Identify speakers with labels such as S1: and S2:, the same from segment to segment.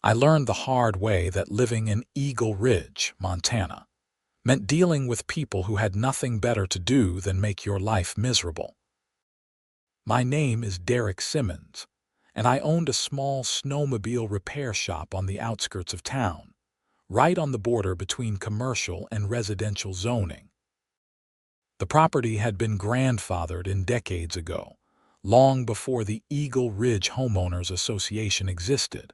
S1: I learned the hard way that living in Eagle Ridge, Montana, meant dealing with people who had nothing better to do than make your life miserable. My name is Derek Simmons, and I owned a small snowmobile repair shop on the outskirts of town, right on the border between commercial and residential zoning. The property had been grandfathered in decades ago, long before the Eagle Ridge Homeowners Association existed,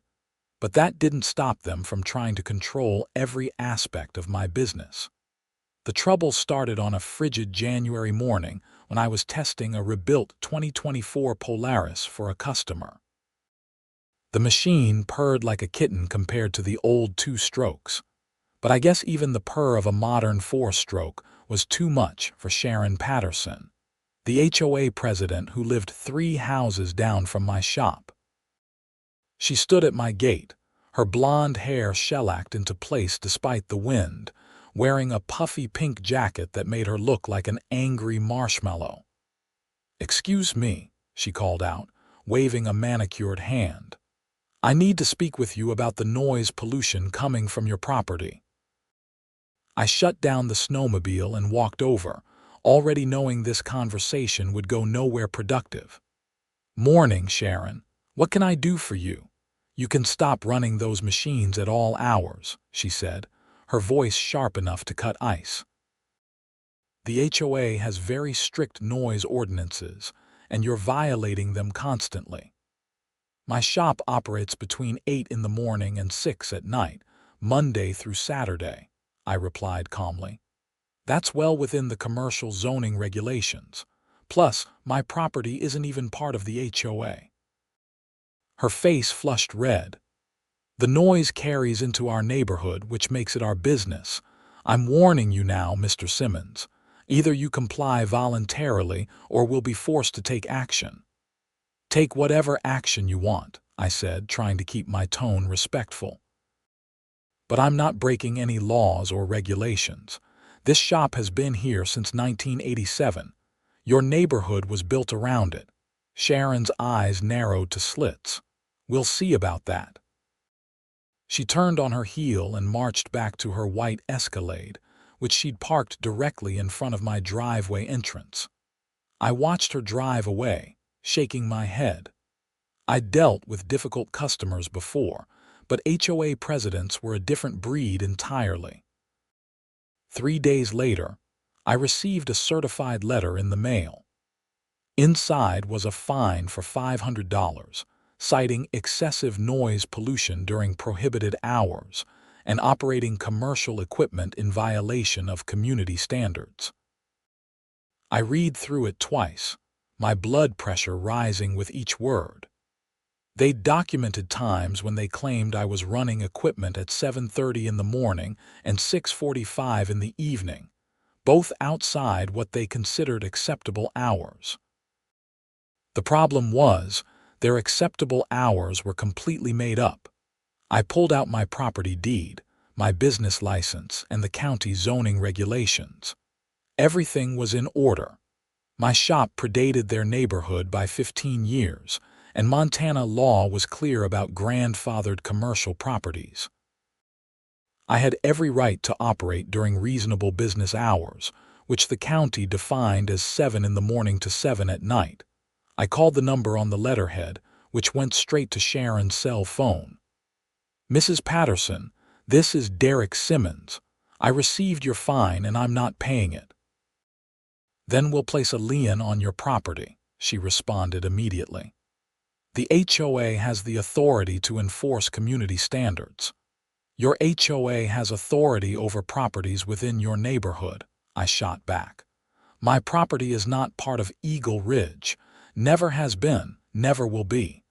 S1: but that didn't stop them from trying to control every aspect of my business. The trouble started on a frigid January morning when I was testing a rebuilt 2024 Polaris for a customer. The machine purred like a kitten compared to the old two-strokes, but I guess even the purr of a modern four-stroke was too much for Sharon Patterson, the HOA president who lived 3 houses down from my shop. She stood at my gate, her blonde hair shellacked into place despite the wind, wearing a puffy pink jacket that made her look like an angry marshmallow. "Excuse me," she called out, waving a manicured hand. "I need to speak with you about the noise pollution coming from your property." I shut down the snowmobile and walked over, already knowing this conversation would go nowhere productive. "Morning, Sharon. What can I do for you? You can stop running those machines at all hours," she said, her voice sharp enough to cut ice. "The HOA has very strict noise ordinances, and you're violating them constantly." "My shop operates between 8 in the morning and 6 at night, Monday through Saturday," I replied calmly. "That's well within the commercial zoning regulations. Plus, my property isn't even part of the HOA." Her face flushed red. "The noise carries into our neighborhood, which makes it our business. I'm warning you now, Mr. Simmons. Either you comply voluntarily or we'll be forced to take action." "Take whatever action you want," I said, trying to keep my tone respectful. "But I'm not breaking any laws or regulations. This shop has been here since 1987. Your neighborhood was built around it." Sharon's eyes narrowed to slits. "We'll see about that." She turned on her heel and marched back to her white Escalade, which she'd parked directly in front of my driveway entrance. I watched her drive away, shaking my head. I'd dealt with difficult customers before, but HOA presidents were a different breed entirely. 3 days later, I received a certified letter in the mail. Inside was a fine for $500, citing excessive noise pollution during prohibited hours and operating commercial equipment in violation of community standards. I read through it twice, my blood pressure rising with each word. They documented times when they claimed I was running equipment at 7:30 in the morning and 6:45 in the evening, both outside what they considered acceptable hours. The problem was, their acceptable hours were completely made up. I pulled out my property deed, my business license, and the county zoning regulations. Everything was in order. My shop predated their neighborhood by 15 years, and Montana law was clear about grandfathered commercial properties. I had every right to operate during reasonable business hours, which the county defined as 7 in the morning to 7 at night. I called the number on the letterhead, which went straight to Sharon's cell phone. "Mrs. Patterson, this is Derek Simmons. I received your fine and I'm not paying it." "Then we'll place a lien on your property," she responded immediately. "The HOA has the authority to enforce community standards." "Your HOA has authority over properties within your neighborhood," I shot back. "My property is not part of Eagle Ridge. Never has been, never will be.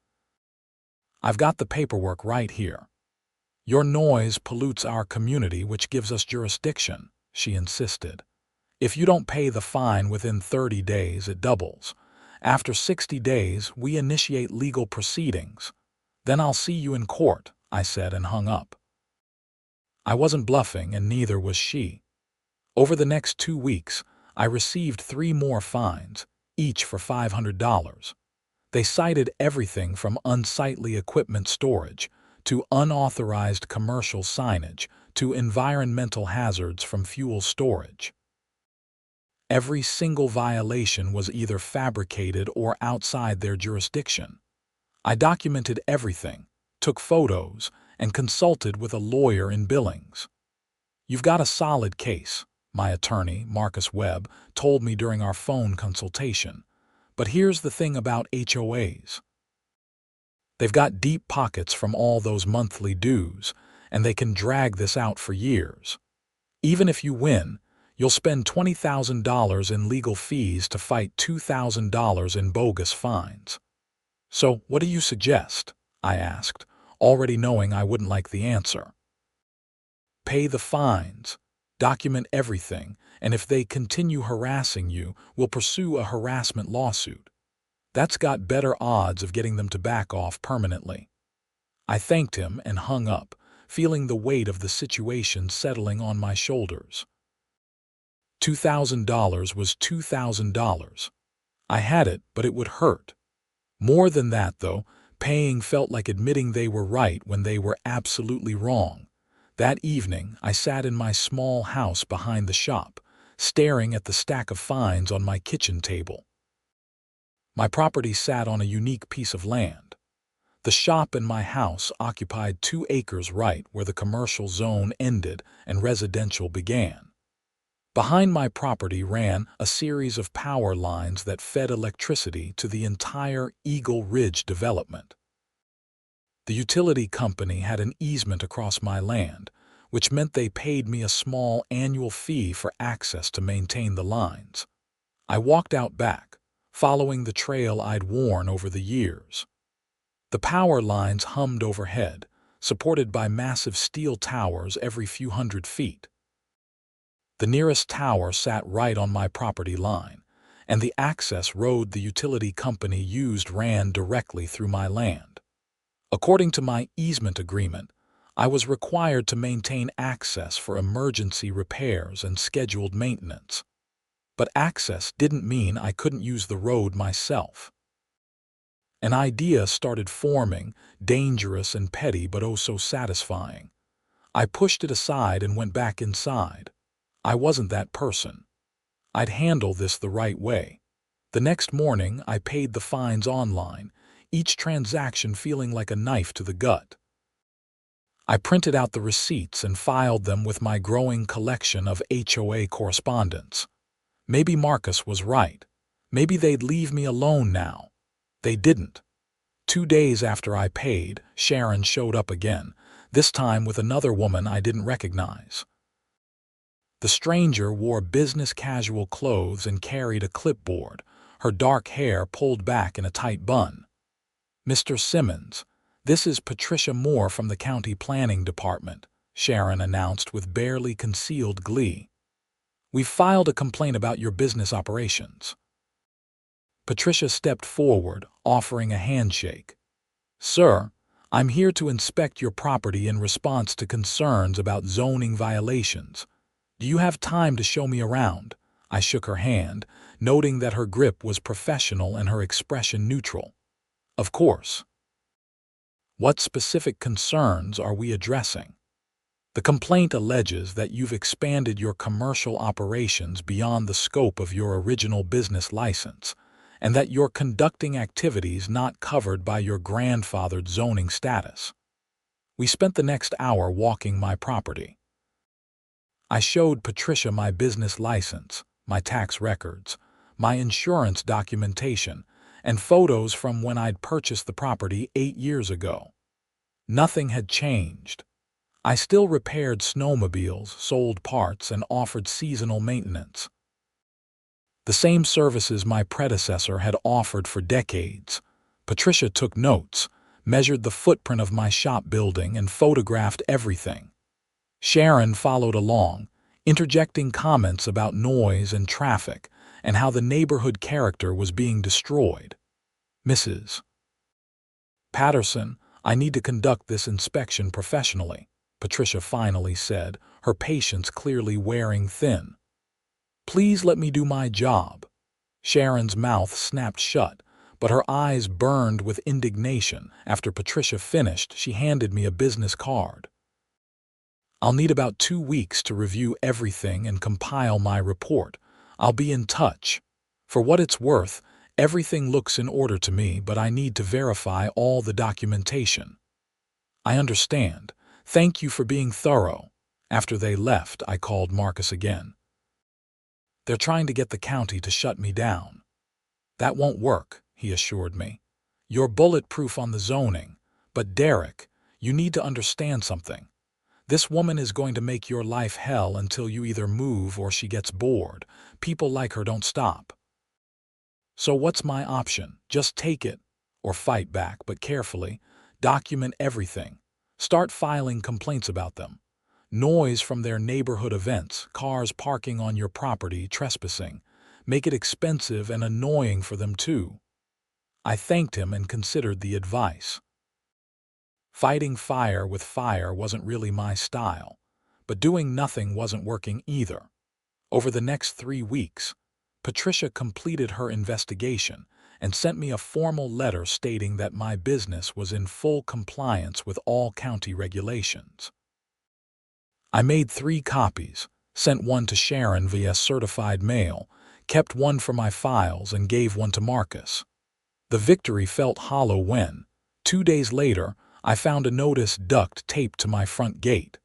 S1: I've got the paperwork right here." "Your noise pollutes our community, which gives us jurisdiction," she insisted. "If you don't pay the fine within 30 days, it doubles. After 60 days, we initiate legal proceedings. Then I'll see you in court," I said and hung up. I wasn't bluffing, and neither was she. Over the next 2 weeks, I received 3 more fines, each for $500. They cited everything from unsightly equipment storage to unauthorized commercial signage, to environmental hazards from fuel storage. Every single violation was either fabricated or outside their jurisdiction. I documented everything, took photos, and consulted with a lawyer in Billings. "You've got a solid case," my attorney, Marcus Webb, told me during our phone consultation. "But here's the thing about HOAs. They've got deep pockets from all those monthly dues, and they can drag this out for years. Even if you win, you'll spend $20,000 in legal fees to fight $2,000 in bogus fines." "So what do you suggest?" I asked, already knowing I wouldn't like the answer. "Pay the fines, document everything, and if they continue harassing you, we'll pursue a harassment lawsuit. That's got better odds of getting them to back off permanently." I thanked him and hung up, feeling the weight of the situation settling on my shoulders. $2,000 was $2,000. I had it, but it would hurt. More than that, though, paying felt like admitting they were right when they were absolutely wrong. That evening, I sat in my small house behind the shop, staring at the stack of fines on my kitchen table. My property sat on a unique piece of land. The shop and my house occupied 2 acres right where the commercial zone ended and residential began. Behind my property ran a series of power lines that fed electricity to the entire Eagle Ridge development. The utility company had an easement across my land, which meant they paid me a small annual fee for access to maintain the lines. I walked out back, following the trail I'd worn over the years. The power lines hummed overhead, supported by massive steel towers every few hundred feet. The nearest tower sat right on my property line, and the access road the utility company used ran directly through my land. According to my easement agreement, I was required to maintain access for emergency repairs and scheduled maintenance. But access didn't mean I couldn't use the road myself. An idea started forming, dangerous and petty but oh so satisfying. I pushed it aside and went back inside. I wasn't that person. I'd handle this the right way. The next morning, I paid the fines online, each transaction feeling like a knife to the gut. I printed out the receipts and filed them with my growing collection of HOA correspondence. Maybe Marcus was right. Maybe they'd leave me alone now. They didn't. 2 days after I paid, Sharon showed up again, this time with another woman I didn't recognize. The stranger wore business-casual clothes and carried a clipboard, her dark hair pulled back in a tight bun. "Mr. Simmons, this is Patricia Moore from the County Planning Department," Sharon announced with barely concealed glee. "We've filed a complaint about your business operations." Patricia stepped forward, offering a handshake. "Sir, I'm here to inspect your property in response to concerns about zoning violations. Do you have time to show me around?" I shook her hand, noting that her grip was professional and her expression neutral. "Of course." "What specific concerns are we addressing?" "The complaint alleges that you've expanded your commercial operations beyond the scope of your original business license, and that you're conducting activities not covered by your grandfathered zoning status." We spent the next hour walking my property. I showed Patricia my business license, my tax records, my insurance documentation, and photos from when I'd purchased the property 8 years ago. Nothing had changed. I still repaired snowmobiles, sold parts, and offered seasonal maintenance. The same services my predecessor had offered for decades. Patricia took notes, measured the footprint of my shop building, and photographed everything. Sharon followed along, interjecting comments about noise and traffic and how the neighborhood character was being destroyed. "Mrs. Patterson, I need to conduct this inspection professionally," Patricia finally said, her patience clearly wearing thin. "Please let me do my job." Sharon's mouth snapped shut, but her eyes burned with indignation. After Patricia finished, she handed me a business card. "I'll need about 2 weeks to review everything and compile my report. I'll be in touch. For what it's worth, everything looks in order to me, but I need to verify all the documentation." "I understand. Thank you for being thorough." After they left, I called Marcus again. "They're trying to get the county to shut me down." "That won't work," he assured me. "You're bulletproof on the zoning. But Derek, you need to understand something. This woman is going to make your life hell until you either move or she gets bored. People like her don't stop." "So what's my option? Just take it or fight back, but carefully. Document everything. Start filing complaints about them. Noise from their neighborhood events, cars parking on your property, trespassing. Make it expensive and annoying for them too." I thanked him and considered the advice. Fighting fire with fire wasn't really my style, but doing nothing wasn't working either. Over the next 3 weeks, Patricia completed her investigation and sent me a formal letter stating that my business was in full compliance with all county regulations. I made 3 copies, sent one to Sharon via certified mail, kept one for my files, and gave one to Marcus. The victory felt hollow when, 2 days later, I found a notice duct taped to my front gate.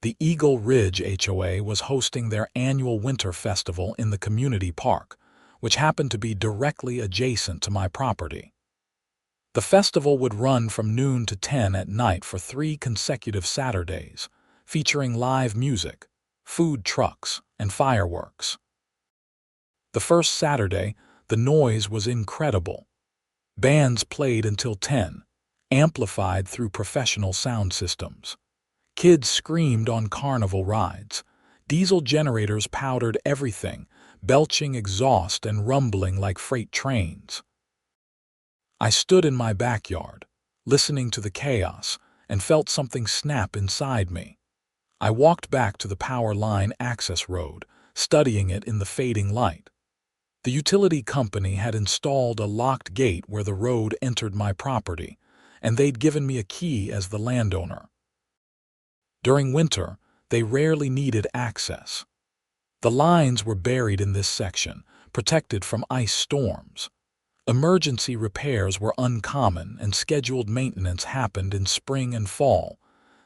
S1: The Eagle Ridge HOA was hosting their annual winter festival in the community park, which happened to be directly adjacent to my property. The festival would run from noon to 10 at night for 3 consecutive Saturdays, featuring live music, food trucks, and fireworks. The first Saturday, the noise was incredible. Bands played until 10, amplified through professional sound systems. Kids screamed on carnival rides. Diesel generators powdered everything, belching exhaust and rumbling like freight trains. I stood in my backyard, listening to the chaos, and felt something snap inside me. I walked back to the power line access road, studying it in the fading light. The utility company had installed a locked gate where the road entered my property, and they'd given me a key as the landowner. During winter, they rarely needed access. The lines were buried in this section, protected from ice storms. Emergency repairs were uncommon, and scheduled maintenance happened in spring and fall.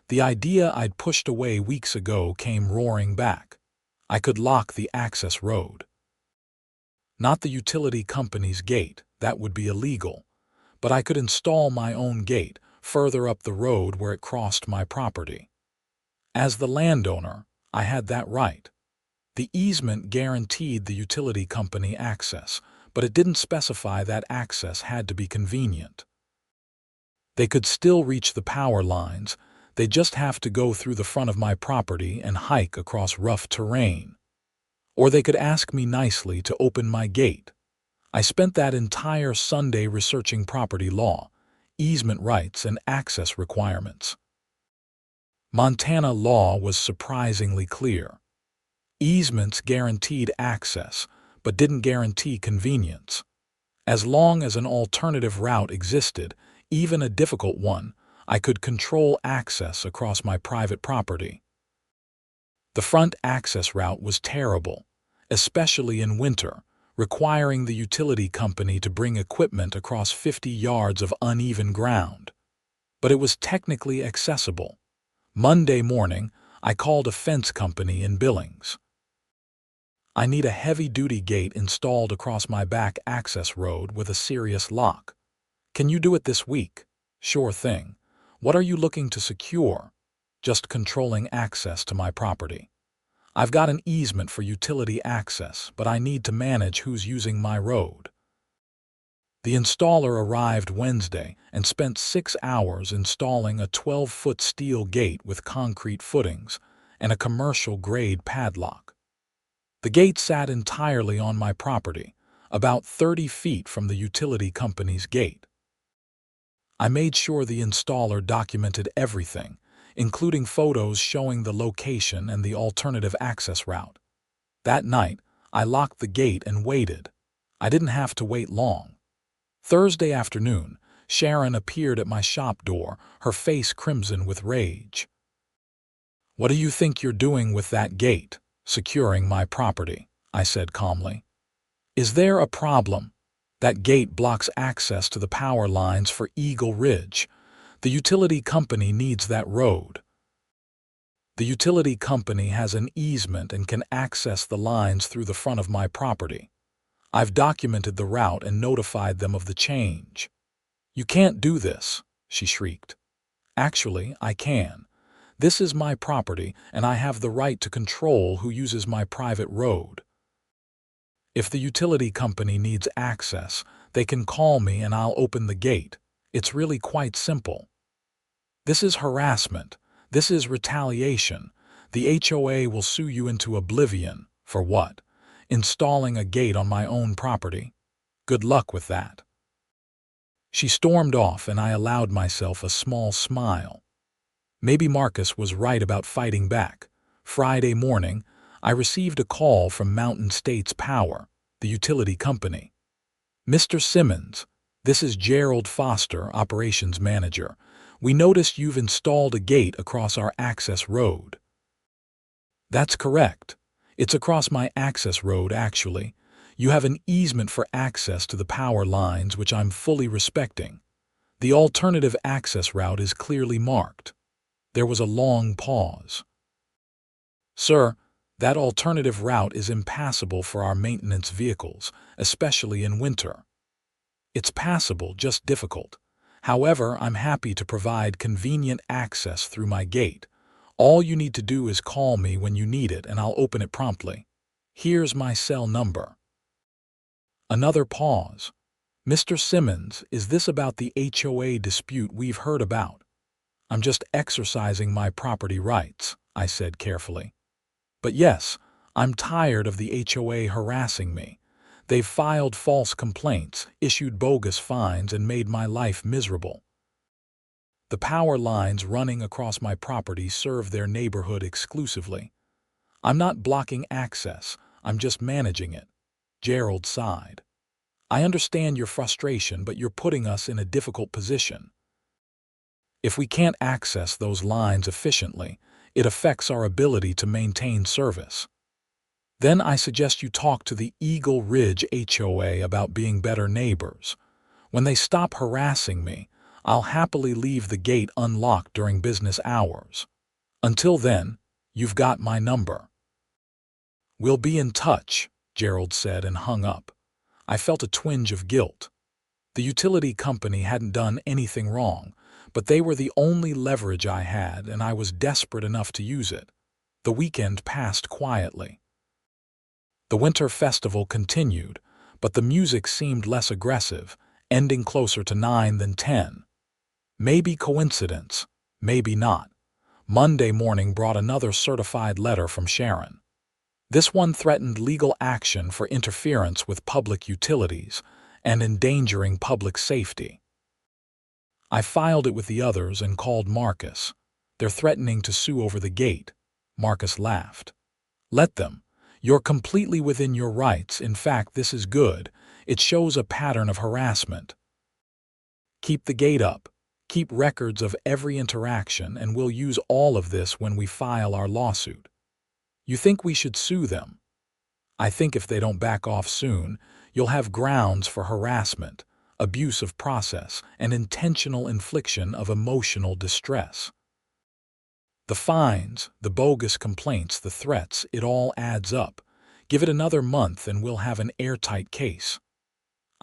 S1: The idea I'd pushed away weeks ago came roaring back. I could lock the access road. Not the utility company's gate, that would be illegal, but I could install my own gate further up the road where it crossed my property. As the landowner, I had that right. The easement guaranteed the utility company access, but it didn't specify that access had to be convenient. They could still reach the power lines, they just have to go through the front of my property and hike across rough terrain. Or they could ask me nicely to open my gate. I spent that entire Sunday researching property law, easement rights, and access requirements. Montana law was surprisingly clear. Easements guaranteed access, but didn't guarantee convenience. As long as an alternative route existed, even a difficult one, I could control access across my private property. The front access route was terrible, especially in winter, requiring the utility company to bring equipment across 50 yards of uneven ground. But it was technically accessible. Monday morning, I called a fence company in Billings. "I need a heavy-duty gate installed across my back access road with a serious lock. Can you do it this week?" "Sure thing. What are you looking to secure?" "Just controlling access to my property. I've got an easement for utility access, but I need to manage who's using my road." The installer arrived Wednesday and spent 6 hours installing a 12-foot steel gate with concrete footings and a commercial-grade padlock. The gate sat entirely on my property, about 30 feet from the utility company's gate. I made sure the installer documented everything, including photos showing the location and the alternative access route. That night, I locked the gate and waited. I didn't have to wait long. Thursday afternoon, Sharon appeared at my shop door, her face crimson with rage. "What do you think you're doing with that gate, securing my property?" I said calmly. "Is there a problem? That gate blocks access to the power lines for Eagle Ridge. The utility company needs that road." "The utility company has an easement and can access the lines through the front of my property. I've documented the route and notified them of the change." "You can't do this," she shrieked. "Actually, I can. This is my property, and I have the right to control who uses my private road. If the utility company needs access, they can call me and I'll open the gate. It's really quite simple." "This is harassment. This is retaliation. The HOA will sue you into oblivion." "For what? Installing a gate on my own property? Good luck with that." She stormed off, and I allowed myself a small smile. Maybe Marcus was right about fighting back. Friday morning, I received a call from Mountain States Power, the utility company. "Mr. Simmons, this is Gerald Foster, operations manager. We noticed you've installed a gate across our access road." "That's correct. It's across my access road, actually. You have an easement for access to the power lines, which I'm fully respecting. The alternative access route is clearly marked." There was a long pause. "Sir, that alternative route is impassable for our maintenance vehicles, especially in winter." "It's passable, just difficult. However, I'm happy to provide convenient access through my gate. All you need to do is call me when you need it and I'll open it promptly. Here's my cell number." Another pause. "Mr. Simmons, is this about the HOA dispute we've heard about?" "I'm just exercising my property rights," I said carefully. "But yes, I'm tired of the HOA harassing me. They've filed false complaints, issued bogus fines, and made my life miserable. The power lines running across my property serve their neighborhood exclusively. I'm not blocking access, I'm just managing it." Gerald sighed. "I understand your frustration, but you're putting us in a difficult position. If we can't access those lines efficiently, it affects our ability to maintain service. Then I suggest you talk to the Eagle Ridge HOA about being better neighbors. When they stop harassing me, I'll happily leave the gate unlocked during business hours. Until then, you've got my number." "We'll be in touch," Gerald said and hung up. I felt a twinge of guilt. The utility company hadn't done anything wrong, but they were the only leverage I had, and I was desperate enough to use it. The weekend passed quietly. The winter festival continued, but the music seemed less aggressive, ending closer to 9 than 10. Maybe coincidence, maybe not. Monday morning brought another certified letter from Sharon. This one threatened legal action for interference with public utilities and endangering public safety. I filed it with the others and called Marcus. "They're threatening to sue over the gate." Marcus laughed. "Let them. You're completely within your rights. In fact, this is good. It shows a pattern of harassment. Keep the gate up. Keep records of every interaction, and we'll use all of this when we file our lawsuit." "You think we should sue them?" "I think if they don't back off soon, you'll have grounds for harassment, abuse of process, and intentional infliction of emotional distress. The fines, the bogus complaints, the threats, it all adds up. Give it another month and we'll have an airtight case."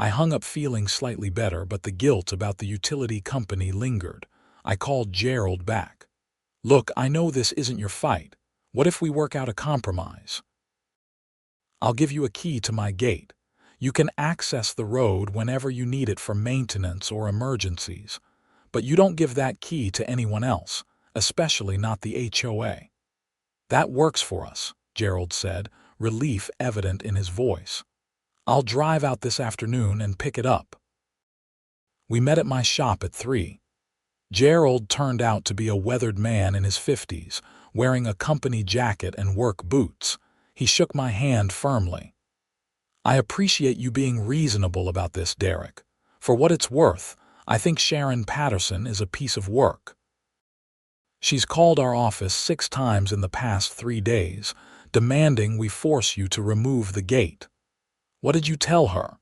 S1: I hung up feeling slightly better, but the guilt about the utility company lingered. I called Gerald back. "Look, I know this isn't your fight. What if we work out a compromise? I'll give you a key to my gate. You can access the road whenever you need it for maintenance or emergencies. But you don't give that key to anyone else, especially not the HOA." "That works for us," Gerald said, relief evident in his voice. "I'll drive out this afternoon and pick it up." We met at my shop at 3. Gerald turned out to be a weathered man in his 50s, wearing a company jacket and work boots. He shook my hand firmly. "I appreciate you being reasonable about this, Derek. For what it's worth, I think Sharon Patterson is a piece of work. She's called our office 6 times in the past 3 days, demanding we force you to remove the gate. What did you tell her?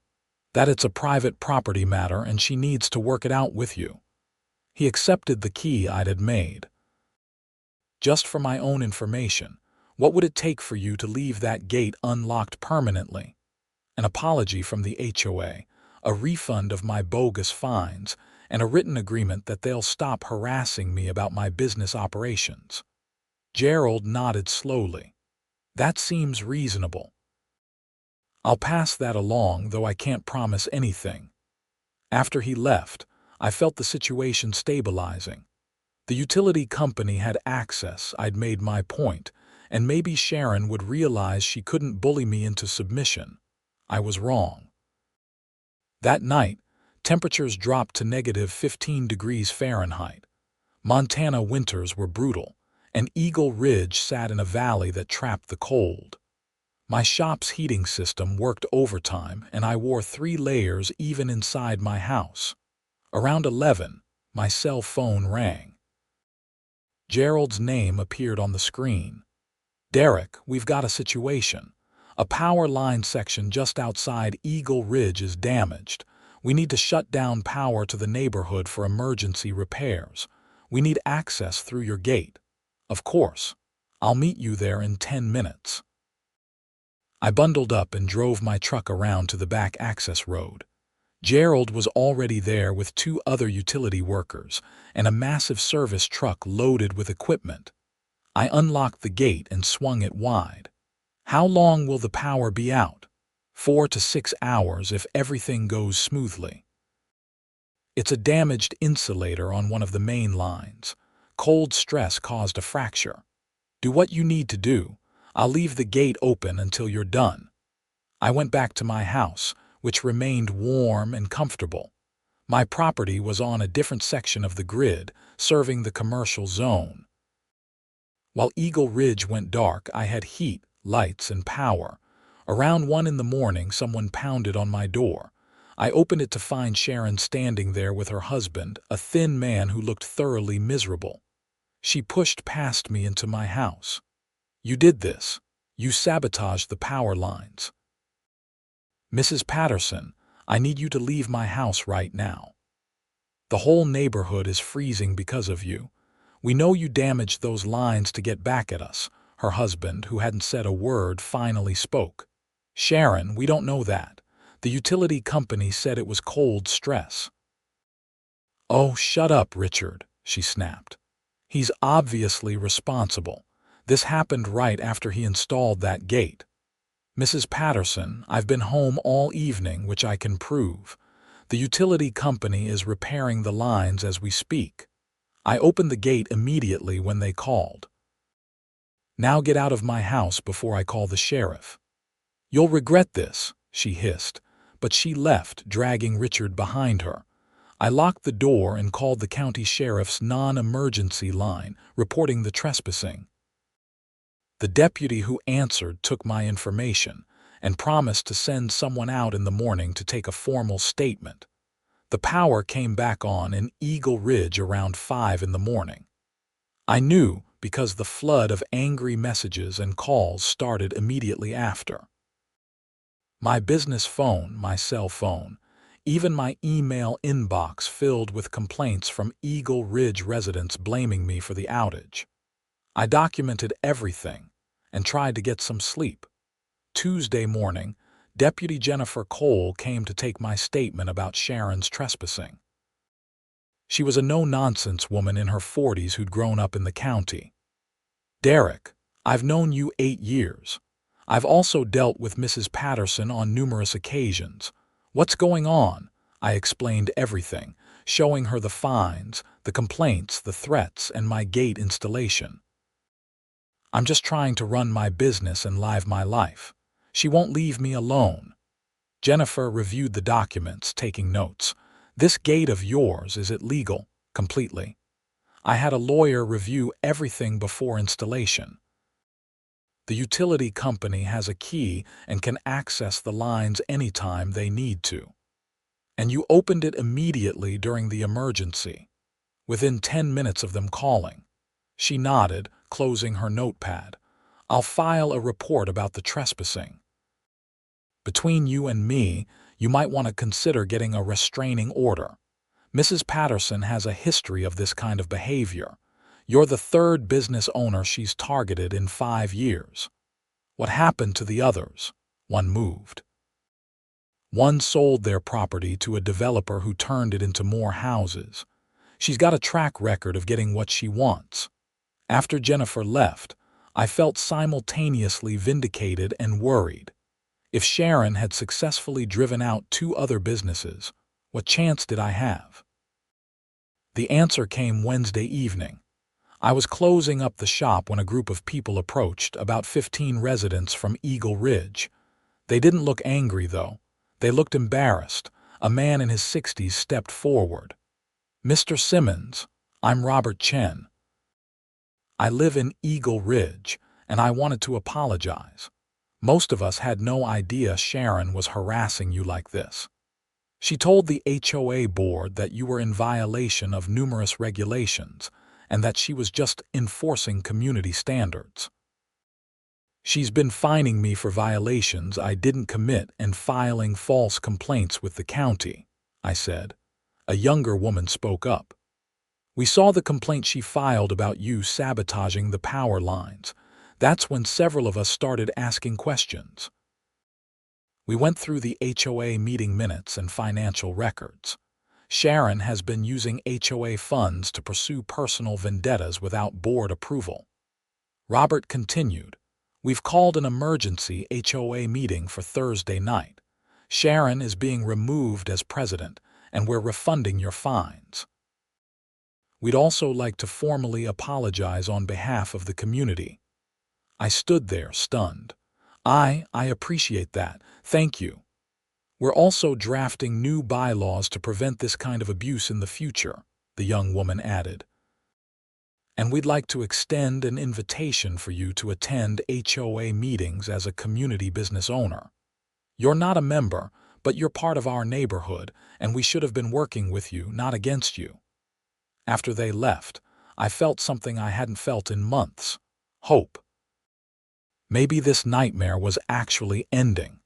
S1: That it's a private property matter and she needs to work it out with you. He accepted the key I'd made. Just for my own information, what would it take for you to leave that gate unlocked permanently? An apology from the HOA, a refund of my bogus fines, and a written agreement that they'll stop harassing me about my business operations. Gerald nodded slowly. That seems reasonable. I'll pass that along, though I can't promise anything. After he left, I felt the situation stabilizing. The utility company had access, I'd made my point, and maybe Sharon would realize she couldn't bully me into submission. I was wrong. That night, temperatures dropped to -15 degrees Fahrenheit. Montana winters were brutal, and Eagle Ridge sat in a valley that trapped the cold. My shop's heating system worked overtime, and I wore 3 layers even inside my house. Around 11, my cell phone rang. Gerald's name appeared on the screen. "Derek, we've got a situation. A power line section just outside Eagle Ridge is damaged. We need to shut down power to the neighborhood for emergency repairs. We need access through your gate." "Of course. I'll meet you there in 10 minutes. I bundled up and drove my truck around to the back access road. Gerald was already there with 2 other utility workers and a massive service truck loaded with equipment. I unlocked the gate and swung it wide. "How long will the power be out?" 4 to 6 hours if everything goes smoothly. "It's a damaged insulator on one of the main lines. Cold stress caused a fracture. Do what you need to do. I'll leave the gate open until you're done." I went back to my house, which remained warm and comfortable. My property was on a different section of the grid, serving the commercial zone. While Eagle Ridge went dark, I had heat, lights, and power. Around 1 in the morning, someone pounded on my door. I opened it to find Sharon standing there with her husband, a thin man who looked thoroughly miserable. She pushed past me into my house. "You did this. You sabotaged the power lines." "Mrs. Patterson, I need you to leave my house right now. The whole neighborhood is freezing because of you. We know you damaged those lines to get back at us." Her husband, who hadn't said a word, finally spoke. "Sharon, we don't know that. The utility company said it was cold stress." "Oh, shut up, Richard," she snapped. "He's obviously responsible. This happened right after he installed that gate." "Mrs. Patterson, I've been home all evening, which I can prove. The utility company is repairing the lines as we speak. I opened the gate immediately when they called. Now get out of my house before I call the sheriff." "You'll regret this," she hissed, but she left, dragging Richard behind her. I locked the door and called the county sheriff's non-emergency line, reporting the trespassing. The deputy who answered took my information and promised to send someone out in the morning to take a formal statement. The power came back on in Eagle Ridge around 5 in the morning. I knew because the flood of angry messages and calls started immediately after. My business phone, my cell phone, even my email inbox filled with complaints from Eagle Ridge residents blaming me for the outage. I documented everything and tried to get some sleep. Tuesday morning, Deputy Jennifer Cole came to take my statement about Sharon's trespassing. She was a no-nonsense woman in her 40s who'd grown up in the county. "Derek, I've known you 8 years. I've also dealt with Mrs. Patterson on numerous occasions. What's going on?" I explained everything, showing her the fines, the complaints, the threats, and my gate installation. "I'm just trying to run my business and live my life. She won't leave me alone." Jennifer reviewed the documents, taking notes. "This gate of yours, is it legal?" "Completely. I had a lawyer review everything before installation. The utility company has a key and can access the lines anytime they need to." And you opened it immediately during the emergency, within 10 minutes of them calling. She nodded, closing her notepad. I'll file a report about the trespassing. Between you and me, you might want to consider getting a restraining order. Mrs. Patterson has a history of this kind of behavior. You're the third business owner she's targeted in 5 years. What happened to the others? One moved. One sold their property to a developer who turned it into more houses. She's got a track record of getting what she wants. After Jennifer left, I felt simultaneously vindicated and worried. If Sharon had successfully driven out 2 other businesses, what chance did I have? The answer came Wednesday evening. I was closing up the shop when a group of people approached, about 15 residents from Eagle Ridge. They didn't look angry, though. They looked embarrassed. A man in his 60s stepped forward. Mr. Simmons, I'm Robert Chen. I live in Eagle Ridge, and I wanted to apologize. Most of us had no idea Sharon was harassing you like this. She told the HOA board that you were in violation of numerous regulations and that she was just enforcing community standards. She's been fining me for violations I didn't commit and filing false complaints with the county, I said. A younger woman spoke up. We saw the complaint she filed about you sabotaging the power lines. That's when several of us started asking questions. We went through the HOA meeting minutes and financial records. Sharon has been using HOA funds to pursue personal vendettas without board approval. Robert continued, We've called an emergency HOA meeting for Thursday night. Sharon is being removed as president, and we're refunding your fines. We'd also like to formally apologize on behalf of the community. I stood there, stunned. I appreciate that. Thank you. We're also drafting new bylaws to prevent this kind of abuse in the future, the young woman added. And we'd like to extend an invitation for you to attend HOA meetings as a community business owner. You're not a member, but you're part of our neighborhood, and we should have been working with you, not against you. After they left, I felt something I hadn't felt in months. Hope. Maybe this nightmare was actually ending.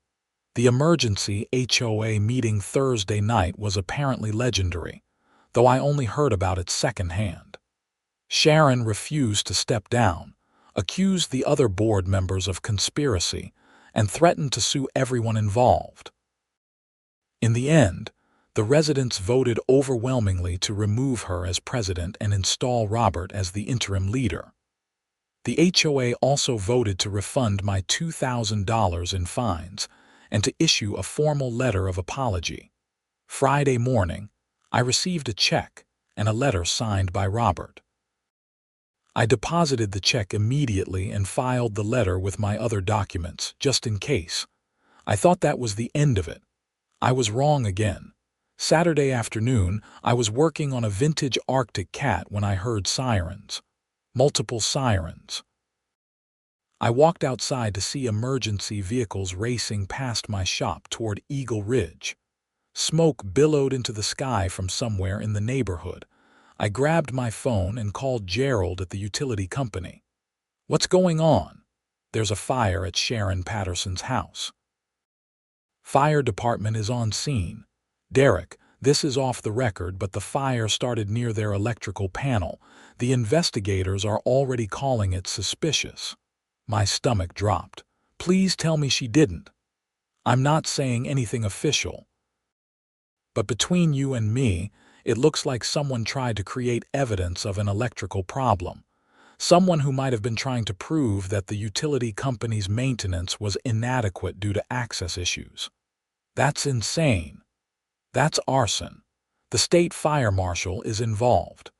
S1: The emergency HOA meeting Thursday night was apparently legendary, though I only heard about it secondhand. Sharon refused to step down, accused the other board members of conspiracy, and threatened to sue everyone involved. In the end, the residents voted overwhelmingly to remove her as president and install Robert as the interim leader. The HOA also voted to refund my $2,000 in fines and to issue a formal letter of apology. Friday morning, I received a check and a letter signed by Robert. I deposited the check immediately and filed the letter with my other documents, just in case. I thought that was the end of it. I was wrong again. Saturday afternoon, I was working on a vintage Arctic cat when I heard sirens. Multiple sirens. I walked outside to see emergency vehicles racing past my shop toward Eagle Ridge. Smoke billowed into the sky from somewhere in the neighborhood. I grabbed my phone and called Gerald at the utility company. What's going on? There's a fire at Sharon Patterson's house. Fire department is on scene. Derek, this is off the record, but the fire started near their electrical panel. The investigators are already calling it suspicious. My stomach dropped. Please tell me she didn't. I'm not saying anything official. But between you and me, it looks like someone tried to create evidence of an electrical problem. Someone who might have been trying to prove that the utility company's maintenance was inadequate due to access issues. That's insane. That's arson. The state fire marshal is involved.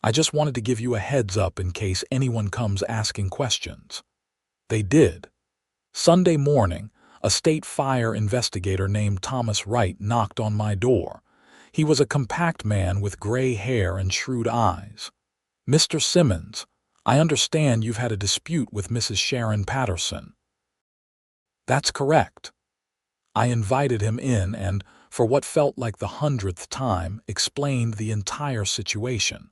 S1: I just wanted to give you a heads up in case anyone comes asking questions. They did. Sunday morning, a state fire investigator named Thomas Wright knocked on my door. He was a compact man with gray hair and shrewd eyes. Mr. Simmons, I understand you've had a dispute with Mrs. Sharon Patterson. That's correct. I invited him in and, for what felt like the 100th time, explained the entire situation.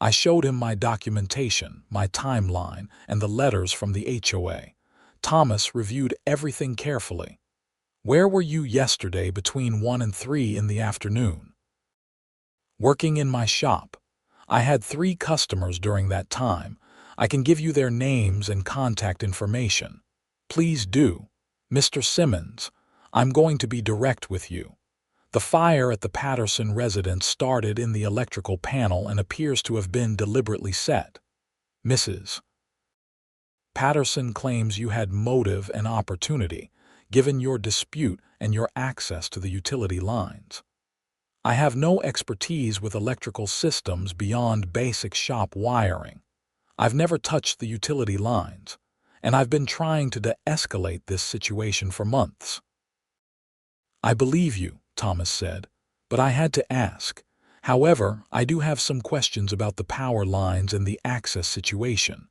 S1: I showed him my documentation, my timeline, and the letters from the HOA. Thomas reviewed everything carefully. "Where were you yesterday between 1 and 3 in the afternoon?" "Working in my shop. I had 3 customers during that time. I can give you their names and contact information." "Please do. Mr. Simmons, I'm going to be direct with you. The fire at the Patterson residence started in the electrical panel and appears to have been deliberately set. Mrs. Patterson claims you had motive and opportunity, given your dispute and your access to the utility lines. I have no expertise with electrical systems beyond basic shop wiring. I've never touched the utility lines, and I've been trying to de-escalate this situation for months." "I believe you," Thomas said, "but I had to ask. However, I do have some questions about the power lines and the access situation."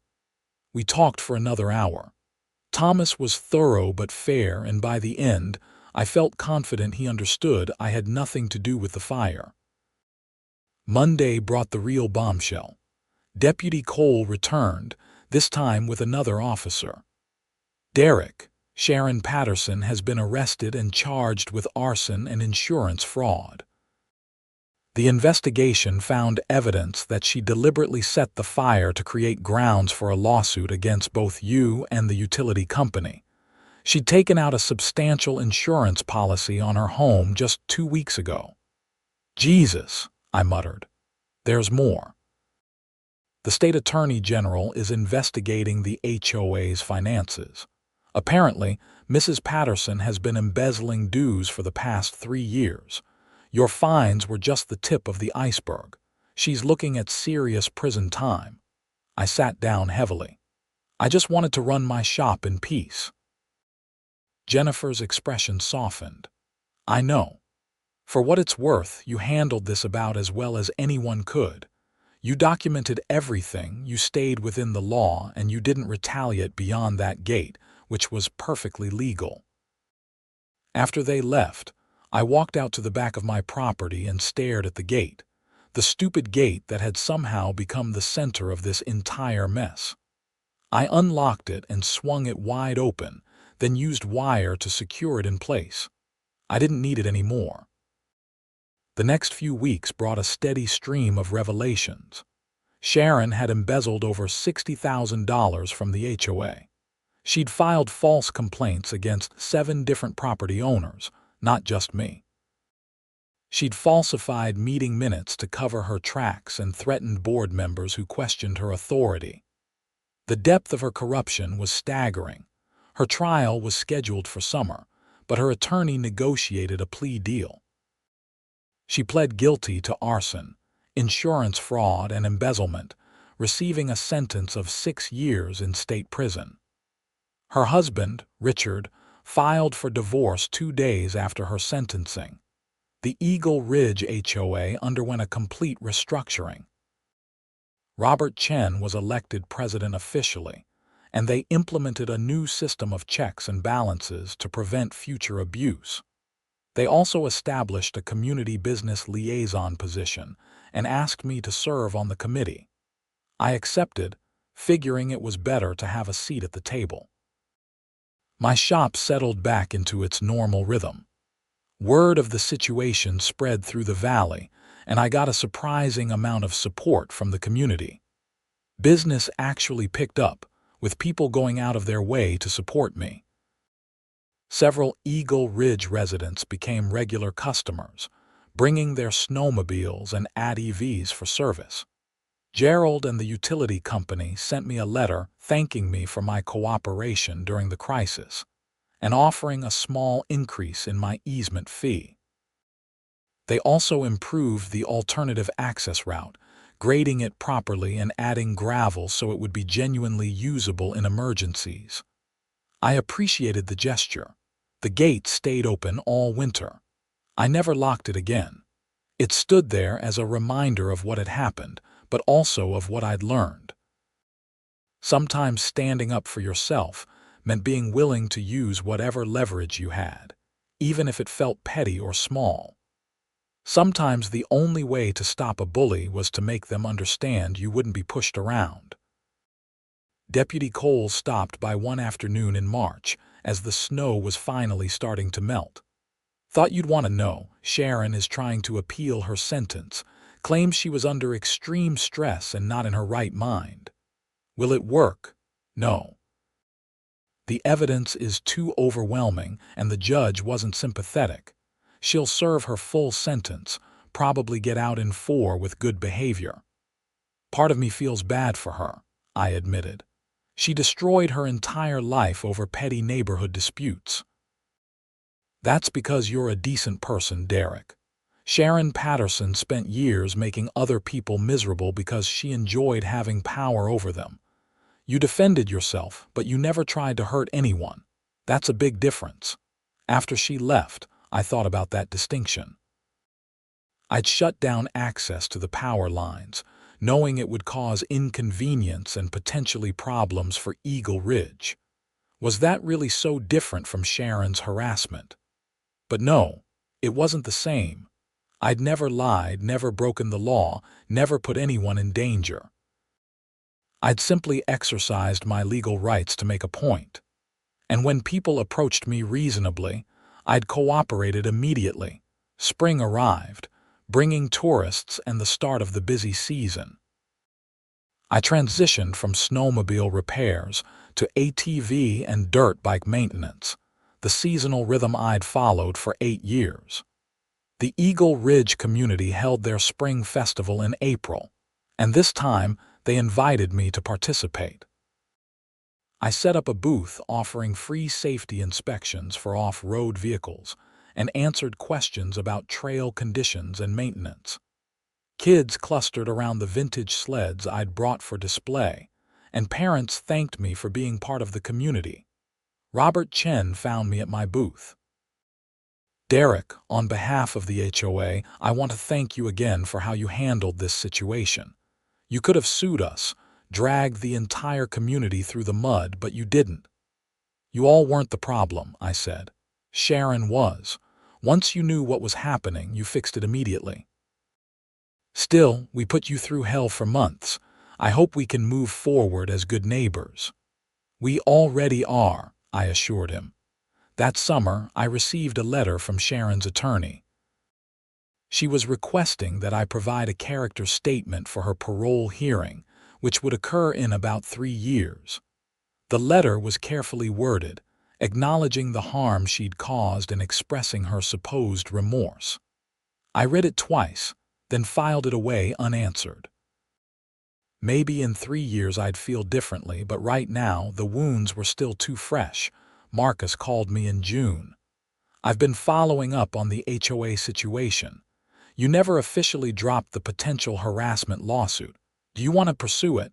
S1: We talked for another hour. Thomas was thorough but fair, and by the end, I felt confident he understood I had nothing to do with the fire. Monday brought the real bombshell. Deputy Cole returned, this time with another officer. "Derek, Sharon Patterson has been arrested and charged with arson and insurance fraud. The investigation found evidence that she deliberately set the fire to create grounds for a lawsuit against both you and the utility company. She'd taken out a substantial insurance policy on her home just 2 weeks ago." "Jesus," I muttered. "There's more." "The state attorney general is investigating the HOA's finances. Apparently, Mrs. Patterson has been embezzling dues for the past 3 years. Your fines were just the tip of the iceberg. She's looking at serious prison time." I sat down heavily. I just wanted to run my shop in peace. Jennifer's expression softened. "I know. For what it's worth, you handled this about as well as anyone could. You documented everything, you stayed within the law, and you didn't retaliate beyond that gate, which was perfectly legal." After they left, I walked out to the back of my property and stared at the gate, the stupid gate that had somehow become the center of this entire mess. I unlocked it and swung it wide open, then used wire to secure it in place. I didn't need it anymore. The next few weeks brought a steady stream of revelations. Sharon had embezzled over $60,000 from the HOA. She'd filed false complaints against 7 different property owners, not just me. She'd falsified meeting minutes to cover her tracks and threatened board members who questioned her authority. The depth of her corruption was staggering. Her trial was scheduled for summer, but her attorney negotiated a plea deal. She pled guilty to arson, insurance fraud, and embezzlement, receiving a sentence of 6 years in state prison. Her husband, Richard, filed for divorce 2 days after her sentencing. The Eagle Ridge HOA underwent a complete restructuring. Robert Chen was elected president officially, and they implemented a new system of checks and balances to prevent future abuse. They also established a community business liaison position and asked me to serve on the committee. I accepted, figuring it was better to have a seat at the table. My shop settled back into its normal rhythm. Word of the situation spread through the valley, and I got a surprising amount of support from the community. Business actually picked up, with people going out of their way to support me. Several Eagle Ridge residents became regular customers, bringing their snowmobiles and ATVs for service. Gerald and the utility company sent me a letter thanking me for my cooperation during the crisis and offering a small increase in my easement fee. They also improved the alternative access route, grading it properly and adding gravel so it would be genuinely usable in emergencies. I appreciated the gesture. The gate stayed open all winter. I never locked it again. It stood there as a reminder of what had happened, but also of what I'd learned. Sometimes standing up for yourself meant being willing to use whatever leverage you had, even if it felt petty or small. Sometimes the only way to stop a bully was to make them understand you wouldn't be pushed around. Deputy Cole stopped by one afternoon in March, as the snow was finally starting to melt. "Thought you'd want to know, Sharon is trying to appeal her sentence, claims she was under extreme stress and not in her right mind. Will it work? No. The evidence is too overwhelming and the judge wasn't sympathetic. She'll serve her full sentence, probably get out in 4 with good behavior." "Part of me feels bad for her," I admitted. "She destroyed her entire life over petty neighborhood disputes." "That's because you're a decent person, Derek. Sharon Patterson spent years making other people miserable because she enjoyed having power over them. You defended yourself, but you never tried to hurt anyone. That's a big difference." After she left, I thought about that distinction. I'd shut down access to the power lines, knowing it would cause inconvenience and potentially problems for Eagle Ridge. Was that really so different from Sharon's harassment? But no, it wasn't the same. I'd never lied, never broken the law, never put anyone in danger. I'd simply exercised my legal rights to make a point. And when people approached me reasonably, I'd cooperated immediately. Spring arrived, bringing tourists and the start of the busy season. I transitioned from snowmobile repairs to ATV and dirt bike maintenance, the seasonal rhythm I'd followed for 8 years. The Eagle Ridge community held their spring festival in April, and this time they invited me to participate. I set up a booth offering free safety inspections for off-road vehicles and answered questions about trail conditions and maintenance. Kids clustered around the vintage sleds I'd brought for display, and parents thanked me for being part of the community. Robert Chen found me at my booth. "Derek, on behalf of the HOA, I want to thank you again for how you handled this situation. You could have sued us, dragged the entire community through the mud, but you didn't." "You all weren't the problem," I said. "Sharon was. Once you knew what was happening, you fixed it immediately. Still, we put you through hell for months. I hope we can move forward as good neighbors." "We already are," I assured him. That summer, I received a letter from Sharon's attorney. She was requesting that I provide a character statement for her parole hearing, which would occur in about 3 years. The letter was carefully worded, acknowledging the harm she'd caused and expressing her supposed remorse. I read it twice, then filed it away unanswered. Maybe in 3 years I'd feel differently, but right now the wounds were still too fresh. Marcus called me in June. "I've been following up on the HOA situation. You never officially dropped the potential harassment lawsuit. Do you want to pursue it?"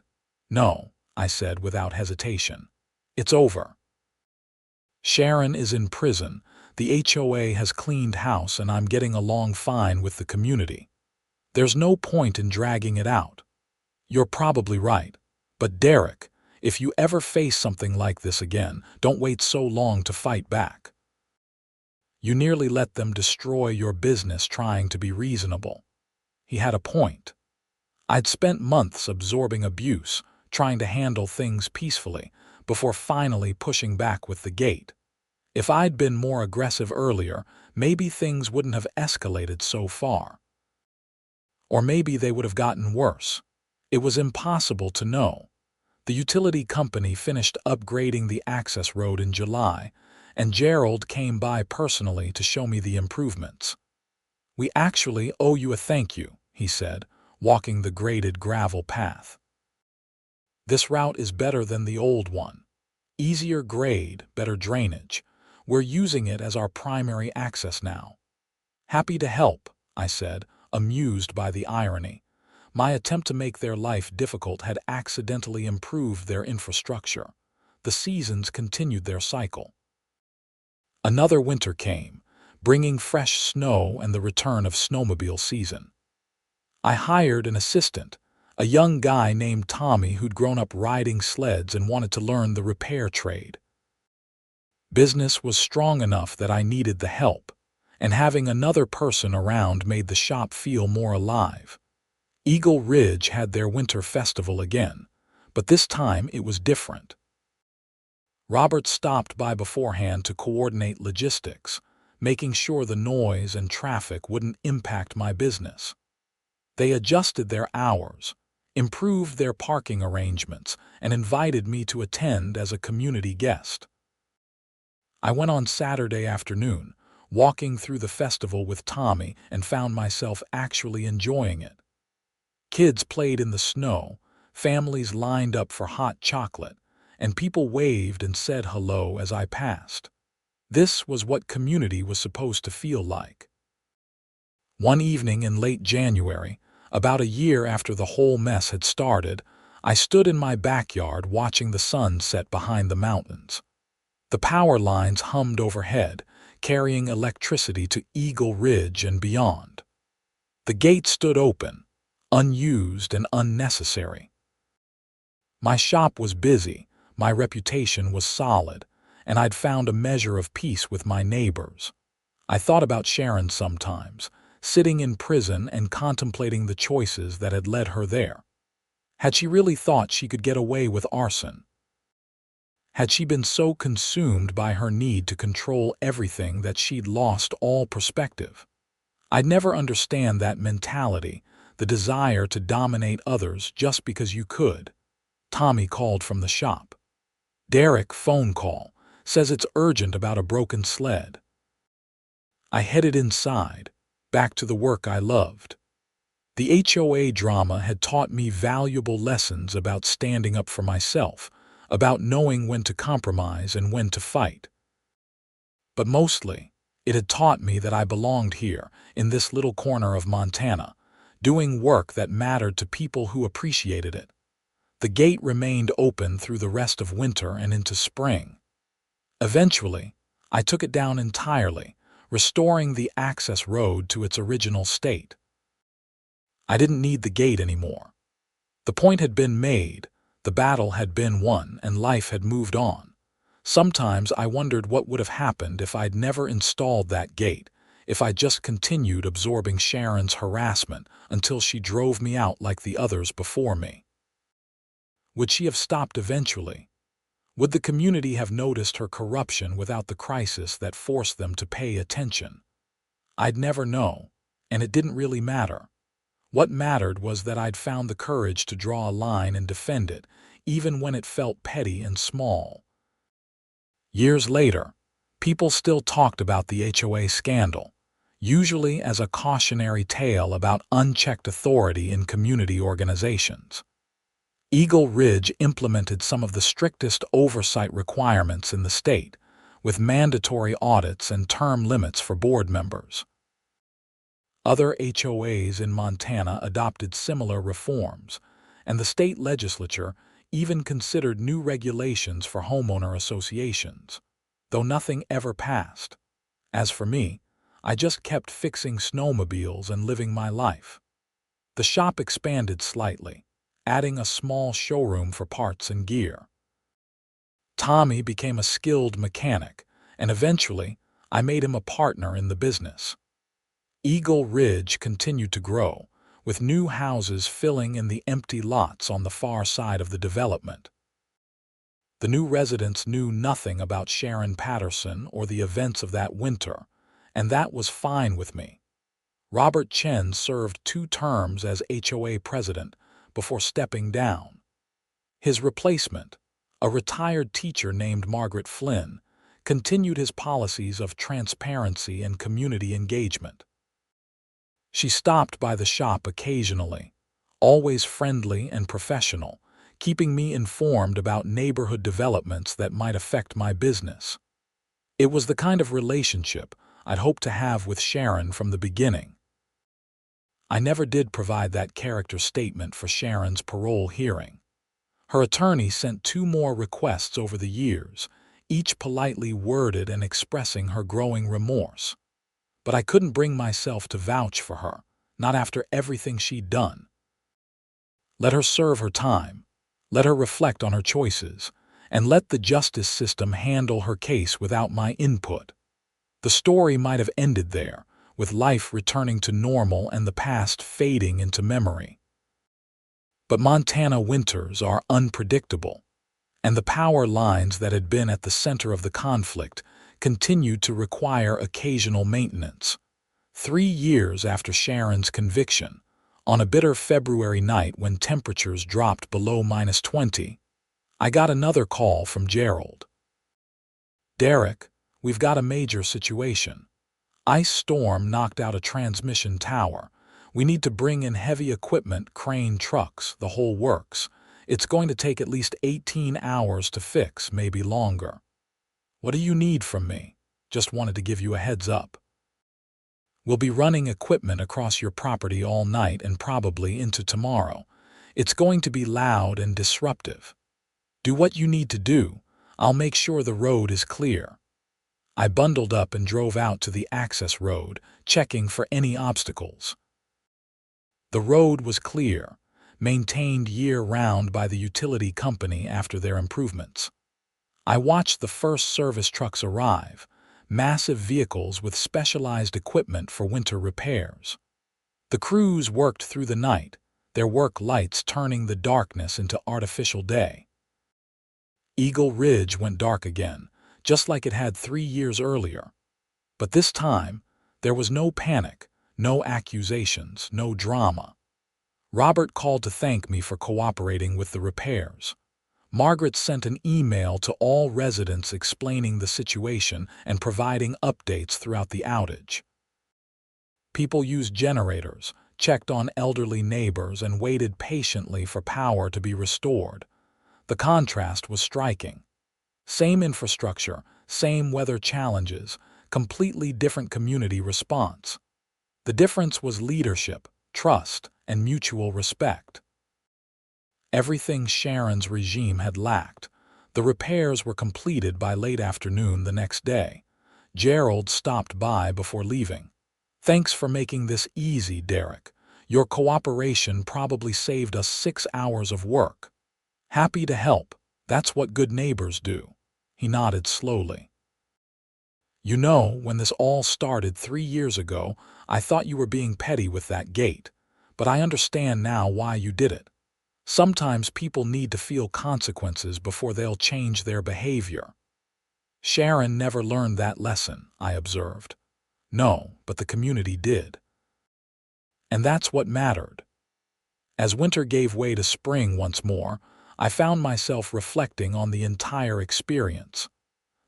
S1: "No," I said without hesitation. "It's over. Sharon is in prison, the HOA has cleaned house, and I'm getting along fine with the community. There's no point in dragging it out." "You're probably right. But Derek, if you ever face something like this again, don't wait so long to fight back. You nearly let them destroy your business trying to be reasonable." He had a point. I'd spent months absorbing abuse, trying to handle things peacefully, before finally pushing back with the gate. If I'd been more aggressive earlier, maybe things wouldn't have escalated so far. Or maybe they would have gotten worse. It was impossible to know. The utility company finished upgrading the access road in July, and Gerald came by personally to show me the improvements. "We actually owe you a thank you," he said, walking the graded gravel path. "This route is better than the old one. Easier grade, better drainage. We're using it as our primary access now." "Happy to help," I said, amused by the irony. My attempt to make their life difficult had accidentally improved their infrastructure. The seasons continued their cycle. Another winter came, bringing fresh snow and the return of snowmobile season. I hired an assistant, a young guy named Tommy who'd grown up riding sleds and wanted to learn the repair trade. Business was strong enough that I needed the help, and having another person around made the shop feel more alive. Eagle Ridge had their winter festival again, but this time it was different. Robert stopped by beforehand to coordinate logistics, making sure the noise and traffic wouldn't impact my business. They adjusted their hours, improved their parking arrangements, and invited me to attend as a community guest. I went on Saturday afternoon, walking through the festival with Tommy, and found myself actually enjoying it. Kids played in the snow, families lined up for hot chocolate, and people waved and said hello as I passed. This was what community was supposed to feel like. One evening in late January, about a year after the whole mess had started, I stood in my backyard watching the sun set behind the mountains. The power lines hummed overhead, carrying electricity to Eagle Ridge and beyond. The gate stood open, unused and unnecessary. My shop was busy, my reputation was solid, and I'd found a measure of peace with my neighbors. I thought about Sharon sometimes, sitting in prison and contemplating the choices that had led her there. Had she really thought she could get away with arson? Had she been so consumed by her need to control everything that she'd lost all perspective? I'd never understand that mentality, the desire to dominate others just because you could. Tommy called from the shop. Derek, phone call, says it's urgent about a broken sled. I headed inside, back to the work I loved. The HOA drama had taught me valuable lessons about standing up for myself, about knowing when to compromise and when to fight. But mostly, it had taught me that I belonged here, in this little corner of Montana, doing work that mattered to people who appreciated it. The gate remained open through the rest of winter and into spring. Eventually, I took it down entirely, restoring the access road to its original state. I didn't need the gate anymore. The point had been made, the battle had been won, and life had moved on. Sometimes I wondered what would have happened if I'd never installed that gate, if I just continued absorbing Sharon's harassment until she drove me out like the others before me. Would she have stopped eventually? Would the community have noticed her corruption without the crisis that forced them to pay attention? I'd never know, and it didn't really matter. What mattered was that I'd found the courage to draw a line and defend it, even when it felt petty and small. Years later, people still talked about the HOA scandal, usually as a cautionary tale about unchecked authority in community organizations. Eagle Ridge implemented some of the strictest oversight requirements in the state, with mandatory audits and term limits for board members. Other HOAs in Montana adopted similar reforms, and the state legislature even considered new regulations for homeowner associations, though nothing ever passed. As for me, I just kept fixing snowmobiles and living my life. The shop expanded slightly, adding a small showroom for parts and gear. Tommy became a skilled mechanic, and eventually I made him a partner in the business. Eagle Ridge continued to grow, with new houses filling in the empty lots on the far side of the development. The new residents knew nothing about Sharon Patterson or the events of that winter, and that was fine with me. Robert Chen served 2 terms as HOA president before stepping down. His replacement, a retired teacher named Margaret Flynn, continued his policies of transparency and community engagement. She stopped by the shop occasionally, always friendly and professional, keeping me informed about neighborhood developments that might affect my business. It was the kind of relationship I'd hoped to have with Sharon from the beginning. I never did provide that character statement for Sharon's parole hearing. Her attorney sent 2 more requests over the years, each politely worded and expressing her growing remorse. But I couldn't bring myself to vouch for her, not after everything she'd done. Let her serve her time. Let her reflect on her choices, and let the justice system handle her case without my input. The story might have ended there, with life returning to normal and the past fading into memory. But Montana winters are unpredictable, and the power lines that had been at the center of the conflict continued to require occasional maintenance. 3 years after Sharon's conviction, on a bitter February night when temperatures dropped below -20, I got another call from Gerald. "Derek, we've got a major situation. Ice storm knocked out a transmission tower. We need to bring in heavy equipment, crane, trucks, the whole works. It's going to take at least 18 hours to fix, maybe longer. What do you need from me? Just wanted to give you a heads up. We'll be running equipment across your property all night and probably into tomorrow. It's going to be loud and disruptive. Do what you need to do. I'll make sure the road is clear." I bundled up and drove out to the access road, checking for any obstacles. The road was clear, maintained year-round by the utility company after their improvements. I watched the first service trucks arrive, massive vehicles with specialized equipment for winter repairs. The crews worked through the night, their work lights turning the darkness into artificial day. Eagle Ridge went dark again, just like it had 3 years earlier. But this time, there was no panic, no accusations, no drama. Robert called to thank me for cooperating with the repairs. Margaret sent an email to all residents explaining the situation and providing updates throughout the outage. People used generators, checked on elderly neighbors, and waited patiently for power to be restored. The contrast was striking. Same infrastructure, same weather challenges, completely different community response. The difference was leadership, trust, and mutual respect. Everything Sharon's regime had lacked. The repairs were completed by late afternoon the next day. Gerald stopped by before leaving. "Thanks for making this easy, Derek. Your cooperation probably saved us 6 hours of work." "Happy to help. That's what good neighbors do." He nodded slowly. "You know, when this all started 3 years ago, I thought you were being petty with that gate. But I understand now why you did it. Sometimes people need to feel consequences before they'll change their behavior." Sharon never learned that lesson, I observed. No, but the community did. And that's what mattered. As winter gave way to spring once more, I found myself reflecting on the entire experience.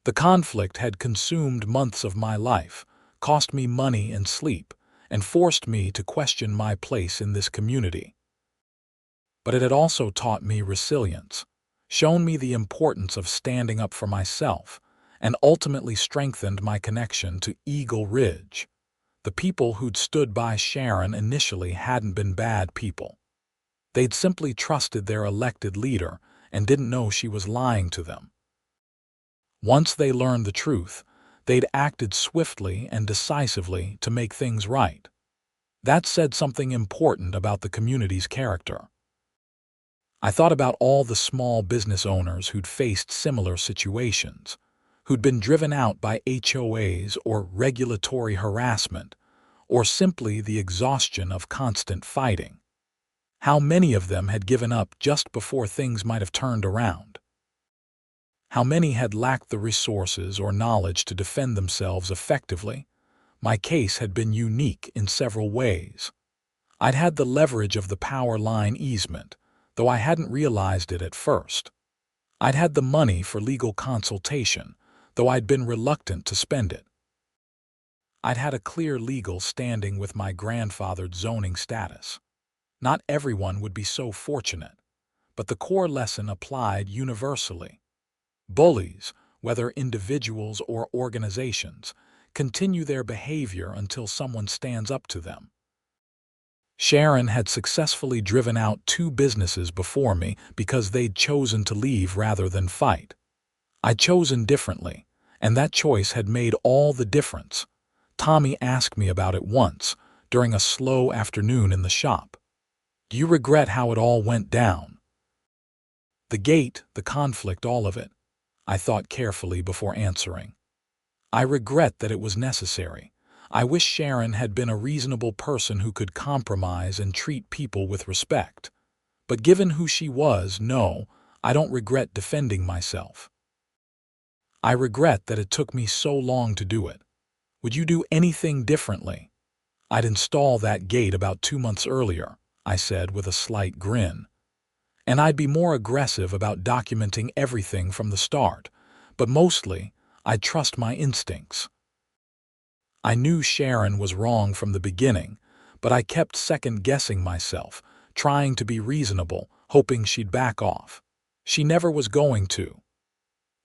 S1: The conflict had consumed months of my life, cost me money and sleep, and forced me to question my place in this community. But it had also taught me resilience, shown me the importance of standing up for myself, and ultimately strengthened my connection to Eagle Ridge. The people who'd stood by Sharon initially hadn't been bad people. They'd simply trusted their elected leader and didn't know she was lying to them. Once they learned the truth, they'd acted swiftly and decisively to make things right. That said something important about the community's character. I thought about all the small business owners who'd faced similar situations, who'd been driven out by HOAs or regulatory harassment, or simply the exhaustion of constant fighting. How many of them had given up just before things might have turned around? How many had lacked the resources or knowledge to defend themselves effectively? My case had been unique in several ways. I'd had the leverage of the power line easement, though I hadn't realized it at first. I'd had the money for legal consultation, though I'd been reluctant to spend it. I'd had a clear legal standing with my grandfathered zoning status. Not everyone would be so fortunate, but the core lesson applied universally. Bullies, whether individuals or organizations, continue their behavior until someone stands up to them. Sharon had successfully driven out 2 businesses before me because they'd chosen to leave rather than fight. I'd chosen differently, and that choice had made all the difference. Tommy asked me about it once, during a slow afternoon in the shop. "Do you regret how it all went down?" The gate, the conflict, all of it. I thought carefully before answering. I regret that it was necessary. I wish Sharon had been a reasonable person who could compromise and treat people with respect. But given who she was, no, I don't regret defending myself. I regret that it took me so long to do it. Would you do anything differently? I'd install that gate about 2 months earlier, I said with a slight grin. And I'd be more aggressive about documenting everything from the start, but mostly, I'd trust my instincts. I knew Sharon was wrong from the beginning, but I kept second-guessing myself, trying to be reasonable, hoping she'd back off. She never was going to.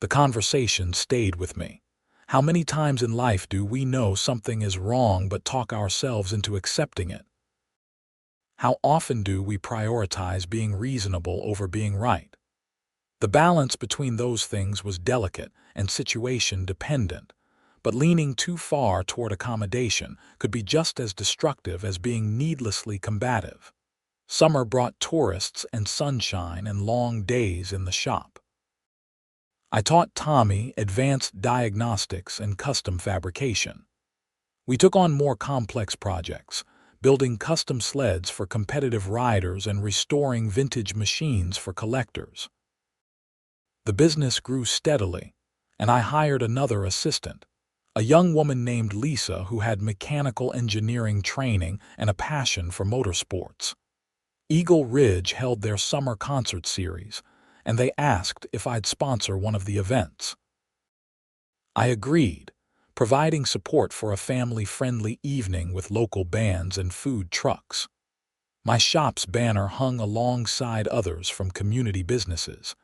S1: The conversation stayed with me. How many times in life do we know something is wrong but talk ourselves into accepting it? How often do we prioritize being reasonable over being right? The balance between those things was delicate and situation-dependent, but leaning too far toward accommodation could be just as destructive as being needlessly combative. Summer brought tourists and sunshine and long days in the shop. I taught Tommy advanced diagnostics and custom fabrication. We took on more complex projects, building custom sleds for competitive riders and restoring vintage machines for collectors. The business grew steadily, and I hired another assistant, a young woman named Lisa who had mechanical engineering training and a passion for motorsports. Eagle Ridge held their summer concert series, and they asked if I'd sponsor one of the events. I agreed, providing support for a family-friendly evening with local bands and food trucks. My shop's banner hung alongside others from community businesses,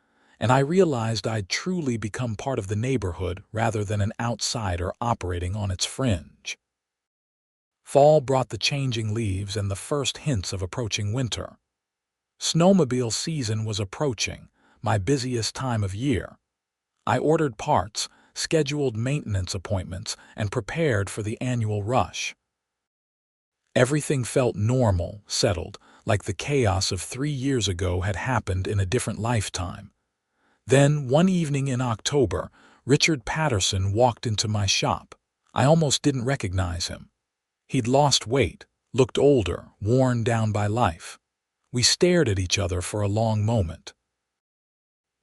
S1: and I realized I'd truly become part of the neighborhood rather than an outsider operating on its fringe. Fall brought the changing leaves and the first hints of approaching winter. Snowmobile season was approaching, my busiest time of year. I ordered parts, scheduled maintenance appointments, and prepared for the annual rush. Everything felt normal, settled, like the chaos of 3 years ago had happened in a different lifetime. Then, one evening in October, Richard Patterson walked into my shop. I almost didn't recognize him. He'd lost weight, looked older, worn down by life. We stared at each other for a long moment.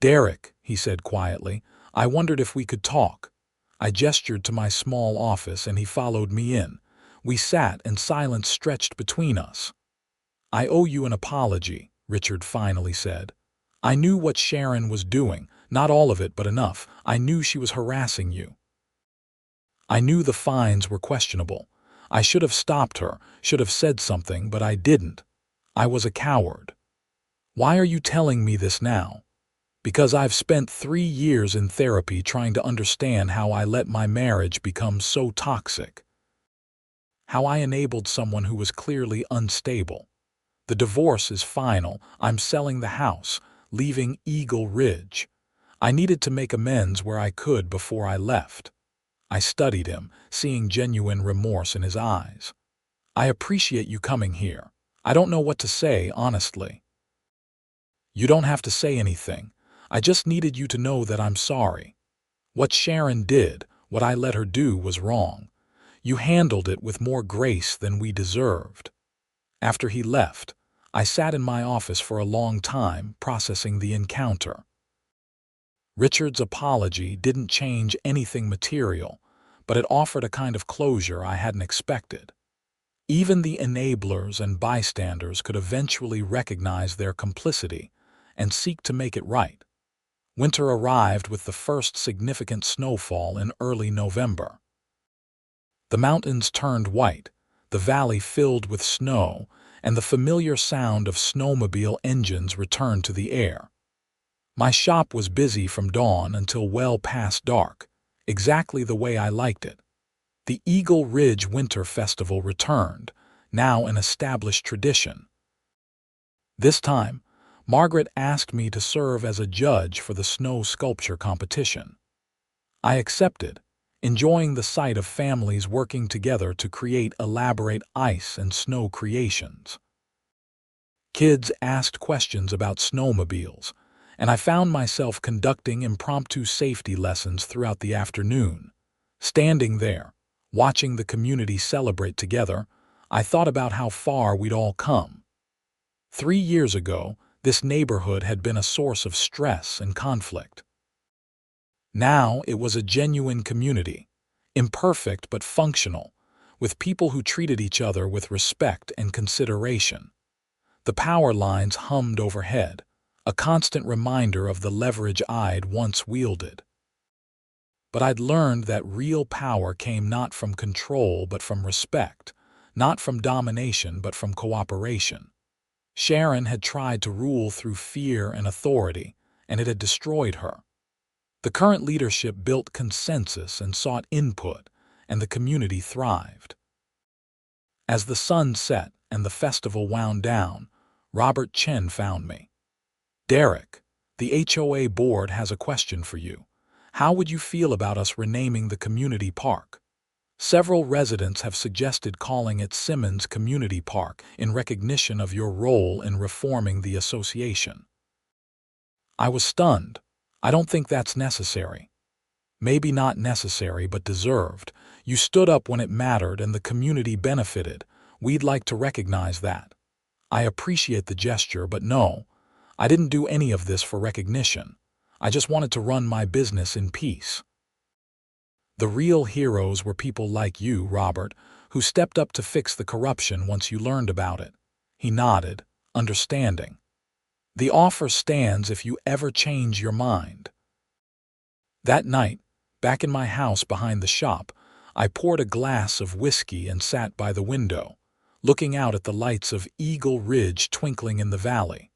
S1: "Derek," he said quietly, "I wondered if we could talk." I gestured to my small office and he followed me in. We sat and silence stretched between us. "I owe you an apology," Richard finally said. "I knew what Sharon was doing, not all of it but enough. I knew she was harassing you. I knew the fines were questionable. I should have stopped her, should have said something, but I didn't. I was a coward. Why are you telling me this now? Because I've spent 3 years in therapy trying to understand how I let my marriage become so toxic. How I enabled someone who was clearly unstable. The divorce is final. I'm selling the house, leaving Eagle Ridge. I needed to make amends where I could before I left." I studied him, seeing genuine remorse in his eyes. "I appreciate you coming here. I don't know what to say, honestly." "You don't have to say anything. I just needed you to know that I'm sorry. What Sharon did, what I let her do, was wrong. You handled it with more grace than we deserved." After he left, I sat in my office for a long time, processing the encounter. Richard's apology didn't change anything material, but it offered a kind of closure I hadn't expected. Even the enablers and bystanders could eventually recognize their complicity and seek to make it right. Winter arrived with the first significant snowfall in early November. The mountains turned white, the valley filled with snow, and the familiar sound of snowmobile engines returned to the air. My shop was busy from dawn until well past dark, exactly the way I liked it. The Eagle Ridge Winter Festival returned, now an established tradition. This time, Margaret asked me to serve as a judge for the snow sculpture competition. I accepted, enjoying the sight of families working together to create elaborate ice and snow creations. Kids asked questions about snowmobiles, and I found myself conducting impromptu safety lessons throughout the afternoon. Standing there, watching the community celebrate together, I thought about how far we'd all come. 3 years ago, this neighborhood had been a source of stress and conflict. Now it was a genuine community, imperfect but functional, with people who treated each other with respect and consideration. The power lines hummed overhead, a constant reminder of the leverage I'd once wielded. But I'd learned that real power came not from control but from respect, not from domination but from cooperation. Sharon had tried to rule through fear and authority, and it had destroyed her. The current leadership built consensus and sought input, and the community thrived. As the sun set and the festival wound down, Robert Chen found me. "Derek, the HOA board has a question for you. How would you feel about us renaming the community park? Several residents have suggested calling it Simmons Community Park in recognition of your role in reforming the association." I was stunned. I don't think that's necessary. Maybe not necessary, but deserved. You stood up when it mattered and the community benefited. We'd like to recognize that. I appreciate the gesture, but no, I didn't do any of this for recognition. I just wanted to run my business in peace. The real heroes were people like you, Robert, who stepped up to fix the corruption once you learned about it. He nodded, understanding. The offer stands if you ever change your mind. That night, back in my house behind the shop, I poured a glass of whiskey and sat by the window, looking out at the lights of Eagle Ridge twinkling in the valley.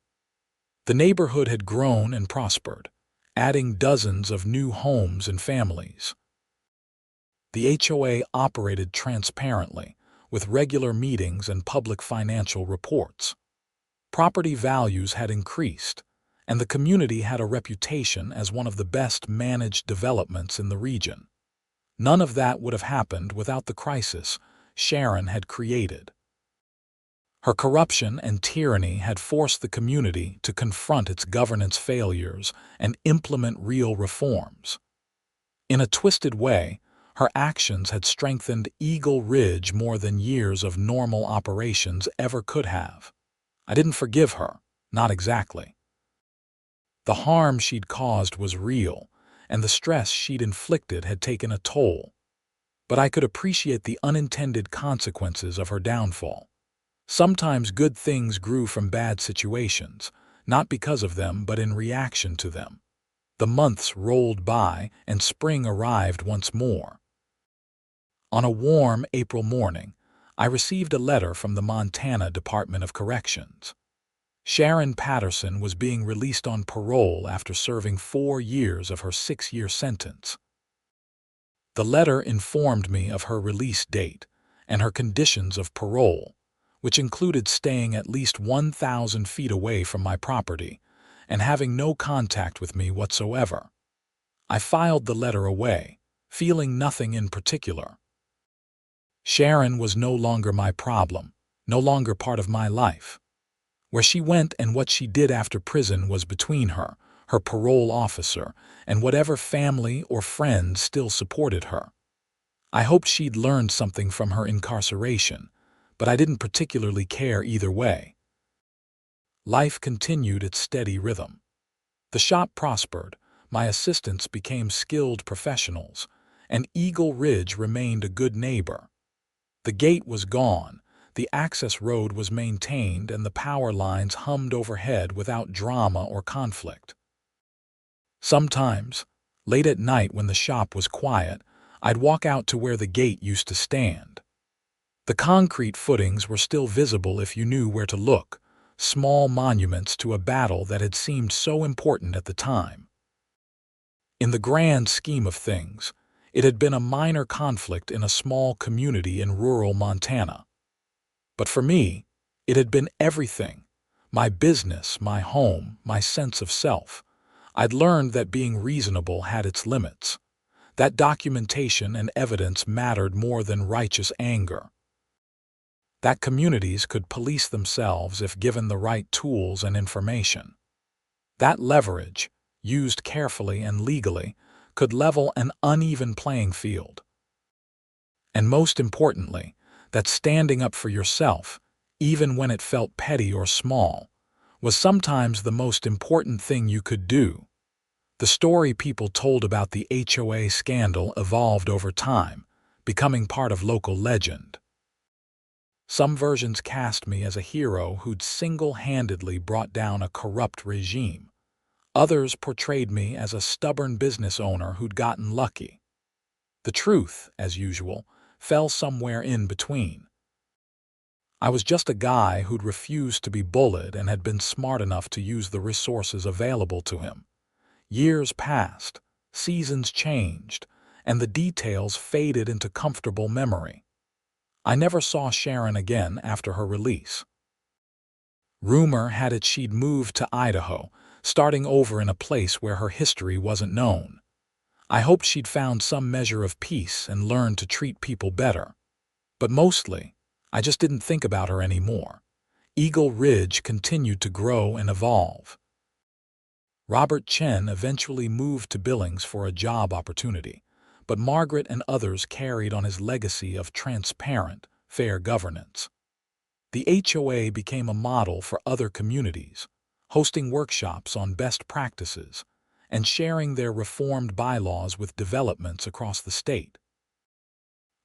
S1: The neighborhood had grown and prospered, adding dozens of new homes and families. The HOA operated transparently, with regular meetings and public financial reports. Property values had increased, and the community had a reputation as one of the best managed developments in the region. None of that would have happened without the crisis Sharon had created. Her corruption and tyranny had forced the community to confront its governance failures and implement real reforms. In a twisted way, her actions had strengthened Eagle Ridge more than years of normal operations ever could have. I didn't forgive her, not exactly. The harm she'd caused was real, and the stress she'd inflicted had taken a toll. But I could appreciate the unintended consequences of her downfall. Sometimes good things grew from bad situations, not because of them but in reaction to them. The months rolled by and spring arrived once more. On a warm April morning, I received a letter from the Montana Department of Corrections. Sharon Patterson was being released on parole after serving 4 years of her 6-year sentence. The letter informed me of her release date and her conditions of parole, which included staying at least 1,000 feet away from my property and having no contact with me whatsoever. I filed the letter away, feeling nothing in particular. Sharon was no longer my problem, no longer part of my life. Where she went and what she did after prison was between her, her parole officer, and whatever family or friends still supported her. I hoped she'd learned something from her incarceration, but I didn't particularly care either way. Life continued its steady rhythm. The shop prospered, my assistants became skilled professionals, and Eagle Ridge remained a good neighbor. The gate was gone, the access road was maintained, and the power lines hummed overhead without drama or conflict. Sometimes, late at night when the shop was quiet, I'd walk out to where the gate used to stand. The concrete footings were still visible if you knew where to look, small monuments to a battle that had seemed so important at the time. In the grand scheme of things, it had been a minor conflict in a small community in rural Montana. But for me, it had been everything. My business, my home, my sense of self. I'd learned that being reasonable had its limits. That documentation and evidence mattered more than righteous anger. That communities could police themselves if given the right tools and information. That leverage, used carefully and legally, could level an uneven playing field. And most importantly, that standing up for yourself, even when it felt petty or small, was sometimes the most important thing you could do. The story people told about the HOA scandal evolved over time, becoming part of local legend. Some versions cast me as a hero who'd single-handedly brought down a corrupt regime. Others portrayed me as a stubborn business owner who'd gotten lucky. The truth, as usual, fell somewhere in between. I was just a guy who'd refused to be bullied and had been smart enough to use the resources available to him. Years passed, seasons changed, and the details faded into comfortable memory. I never saw Sharon again after her release. Rumor had it she'd moved to Idaho, starting over in a place where her history wasn't known. I hoped she'd found some measure of peace and learned to treat people better. But mostly, I just didn't think about her anymore. Eagle Ridge continued to grow and evolve. Robert Chen eventually moved to Billings for a job opportunity, but Margaret and others carried on his legacy of transparent, fair governance. The HOA became a model for other communities, hosting workshops on best practices and sharing their reformed bylaws with developments across the state.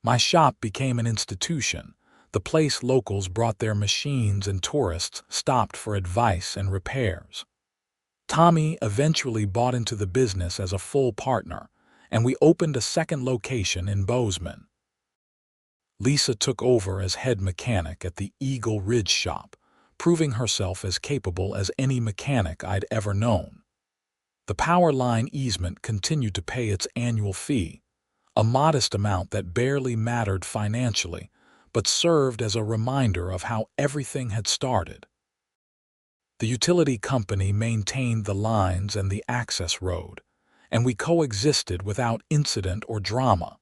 S1: My shop became an institution, the place locals brought their machines and tourists stopped for advice and repairs. Tommy eventually bought into the business as a full partner, and we opened a second location in Bozeman. Lisa took over as head mechanic at the Eagle Ridge shop, proving herself as capable as any mechanic I'd ever known. The power line easement continued to pay its annual fee, a modest amount that barely mattered financially, but served as a reminder of how everything had started. The utility company maintained the lines and the access road, and we coexisted without incident or drama.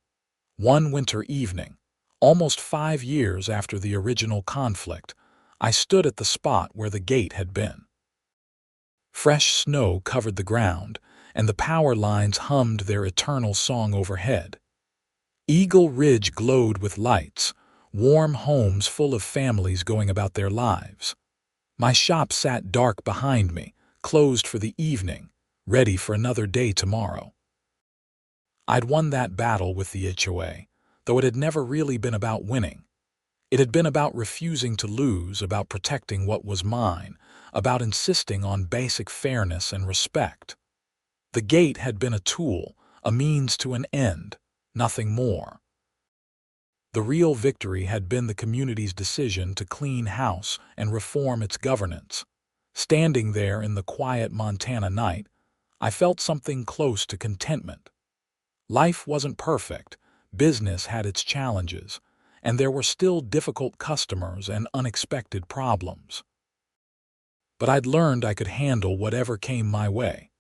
S1: One winter evening, almost 5 years after the original conflict, I stood at the spot where the gate had been. Fresh snow covered the ground, and the power lines hummed their eternal song overhead. Eagle Ridge glowed with lights, warm homes full of families going about their lives. My shop sat dark behind me, closed for the evening, ready for another day tomorrow. I'd won that battle with the HOA, though it had never really been about winning. It had been about refusing to lose, about protecting what was mine, about insisting on basic fairness and respect. The gate had been a tool, a means to an end, nothing more. The real victory had been the community's decision to clean house and reform its governance. Standing there in the quiet Montana night, I felt something close to contentment. Life wasn't perfect, business had its challenges, and there were still difficult customers and unexpected problems. But I'd learned I could handle whatever came my way.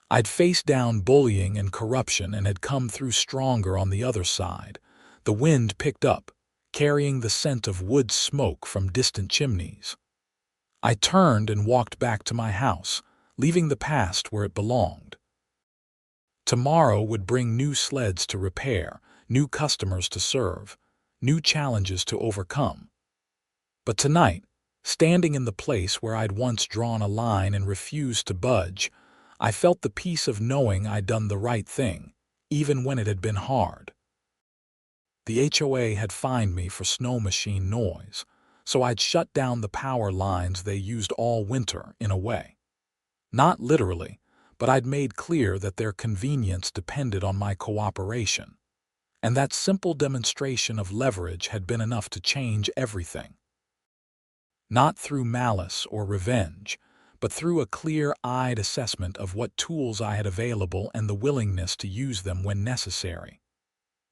S1: I'd faced down bullying and corruption and had come through stronger on the other side. The wind picked up, carrying the scent of wood smoke from distant chimneys. I turned and walked back to my house, leaving the past where it belonged. Tomorrow would bring new sleds to repair, new customers to serve, new challenges to overcome. But tonight, standing in the place where I'd once drawn a line and refused to budge, I felt the peace of knowing I'd done the right thing, even when it had been hard. The HOA had fined me for Snowmachine noise, so I'd shut down the power lines they used all winter, in a way. Not literally, but I'd made clear that their convenience depended on my cooperation. And that simple demonstration of leverage had been enough to change everything. Not through malice or revenge, but through a clear-eyed assessment of what tools I had available and the willingness to use them when necessary.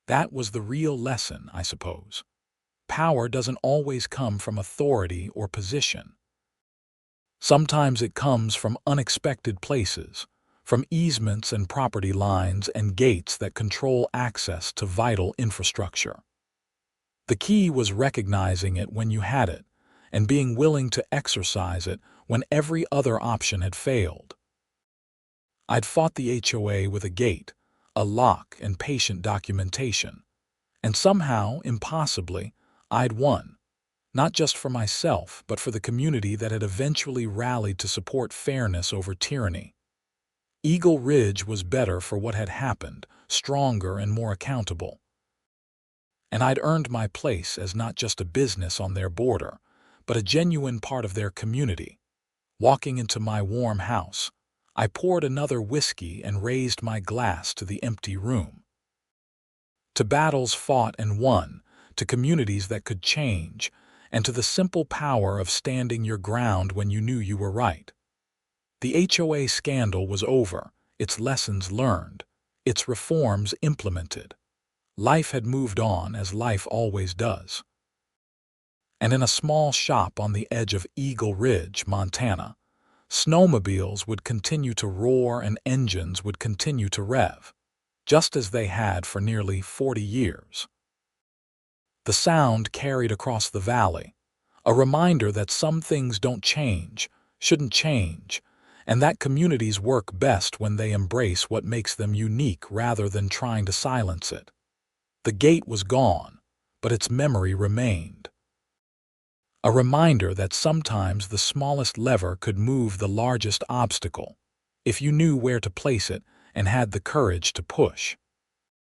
S1: That was the real lesson, I suppose. Power doesn't always come from authority or position. Sometimes it comes from unexpected places, from easements and property lines and gates that control access to vital infrastructure. The key was recognizing it when you had it, and being willing to exercise it when every other option had failed. I'd fought the HOA with a gate, a lock, and patient documentation. And somehow, impossibly, I'd won. Not just for myself, but for the community that had eventually rallied to support fairness over tyranny. Eagle Ridge was better for what had happened, stronger and more accountable. And I'd earned my place as not just a business on their border, but a genuine part of their community. Walking into my warm house, I poured another whiskey and raised my glass to the empty room. To battles fought and won, to communities that could change, and to the simple power of standing your ground when you knew you were right. The HOA scandal was over, its lessons learned, its reforms implemented. Life had moved on, as life always does. And in a small shop on the edge of Eagle Ridge, Montana, snowmobiles would continue to roar and engines would continue to rev, just as they had for nearly 40 years. The sound carried across the valley, a reminder that some things don't change, shouldn't change, and that communities work best when they embrace what makes them unique rather than trying to silence it. The gate was gone, but its memory remained. A reminder that sometimes the smallest lever could move the largest obstacle, if you knew where to place it and had the courage to push.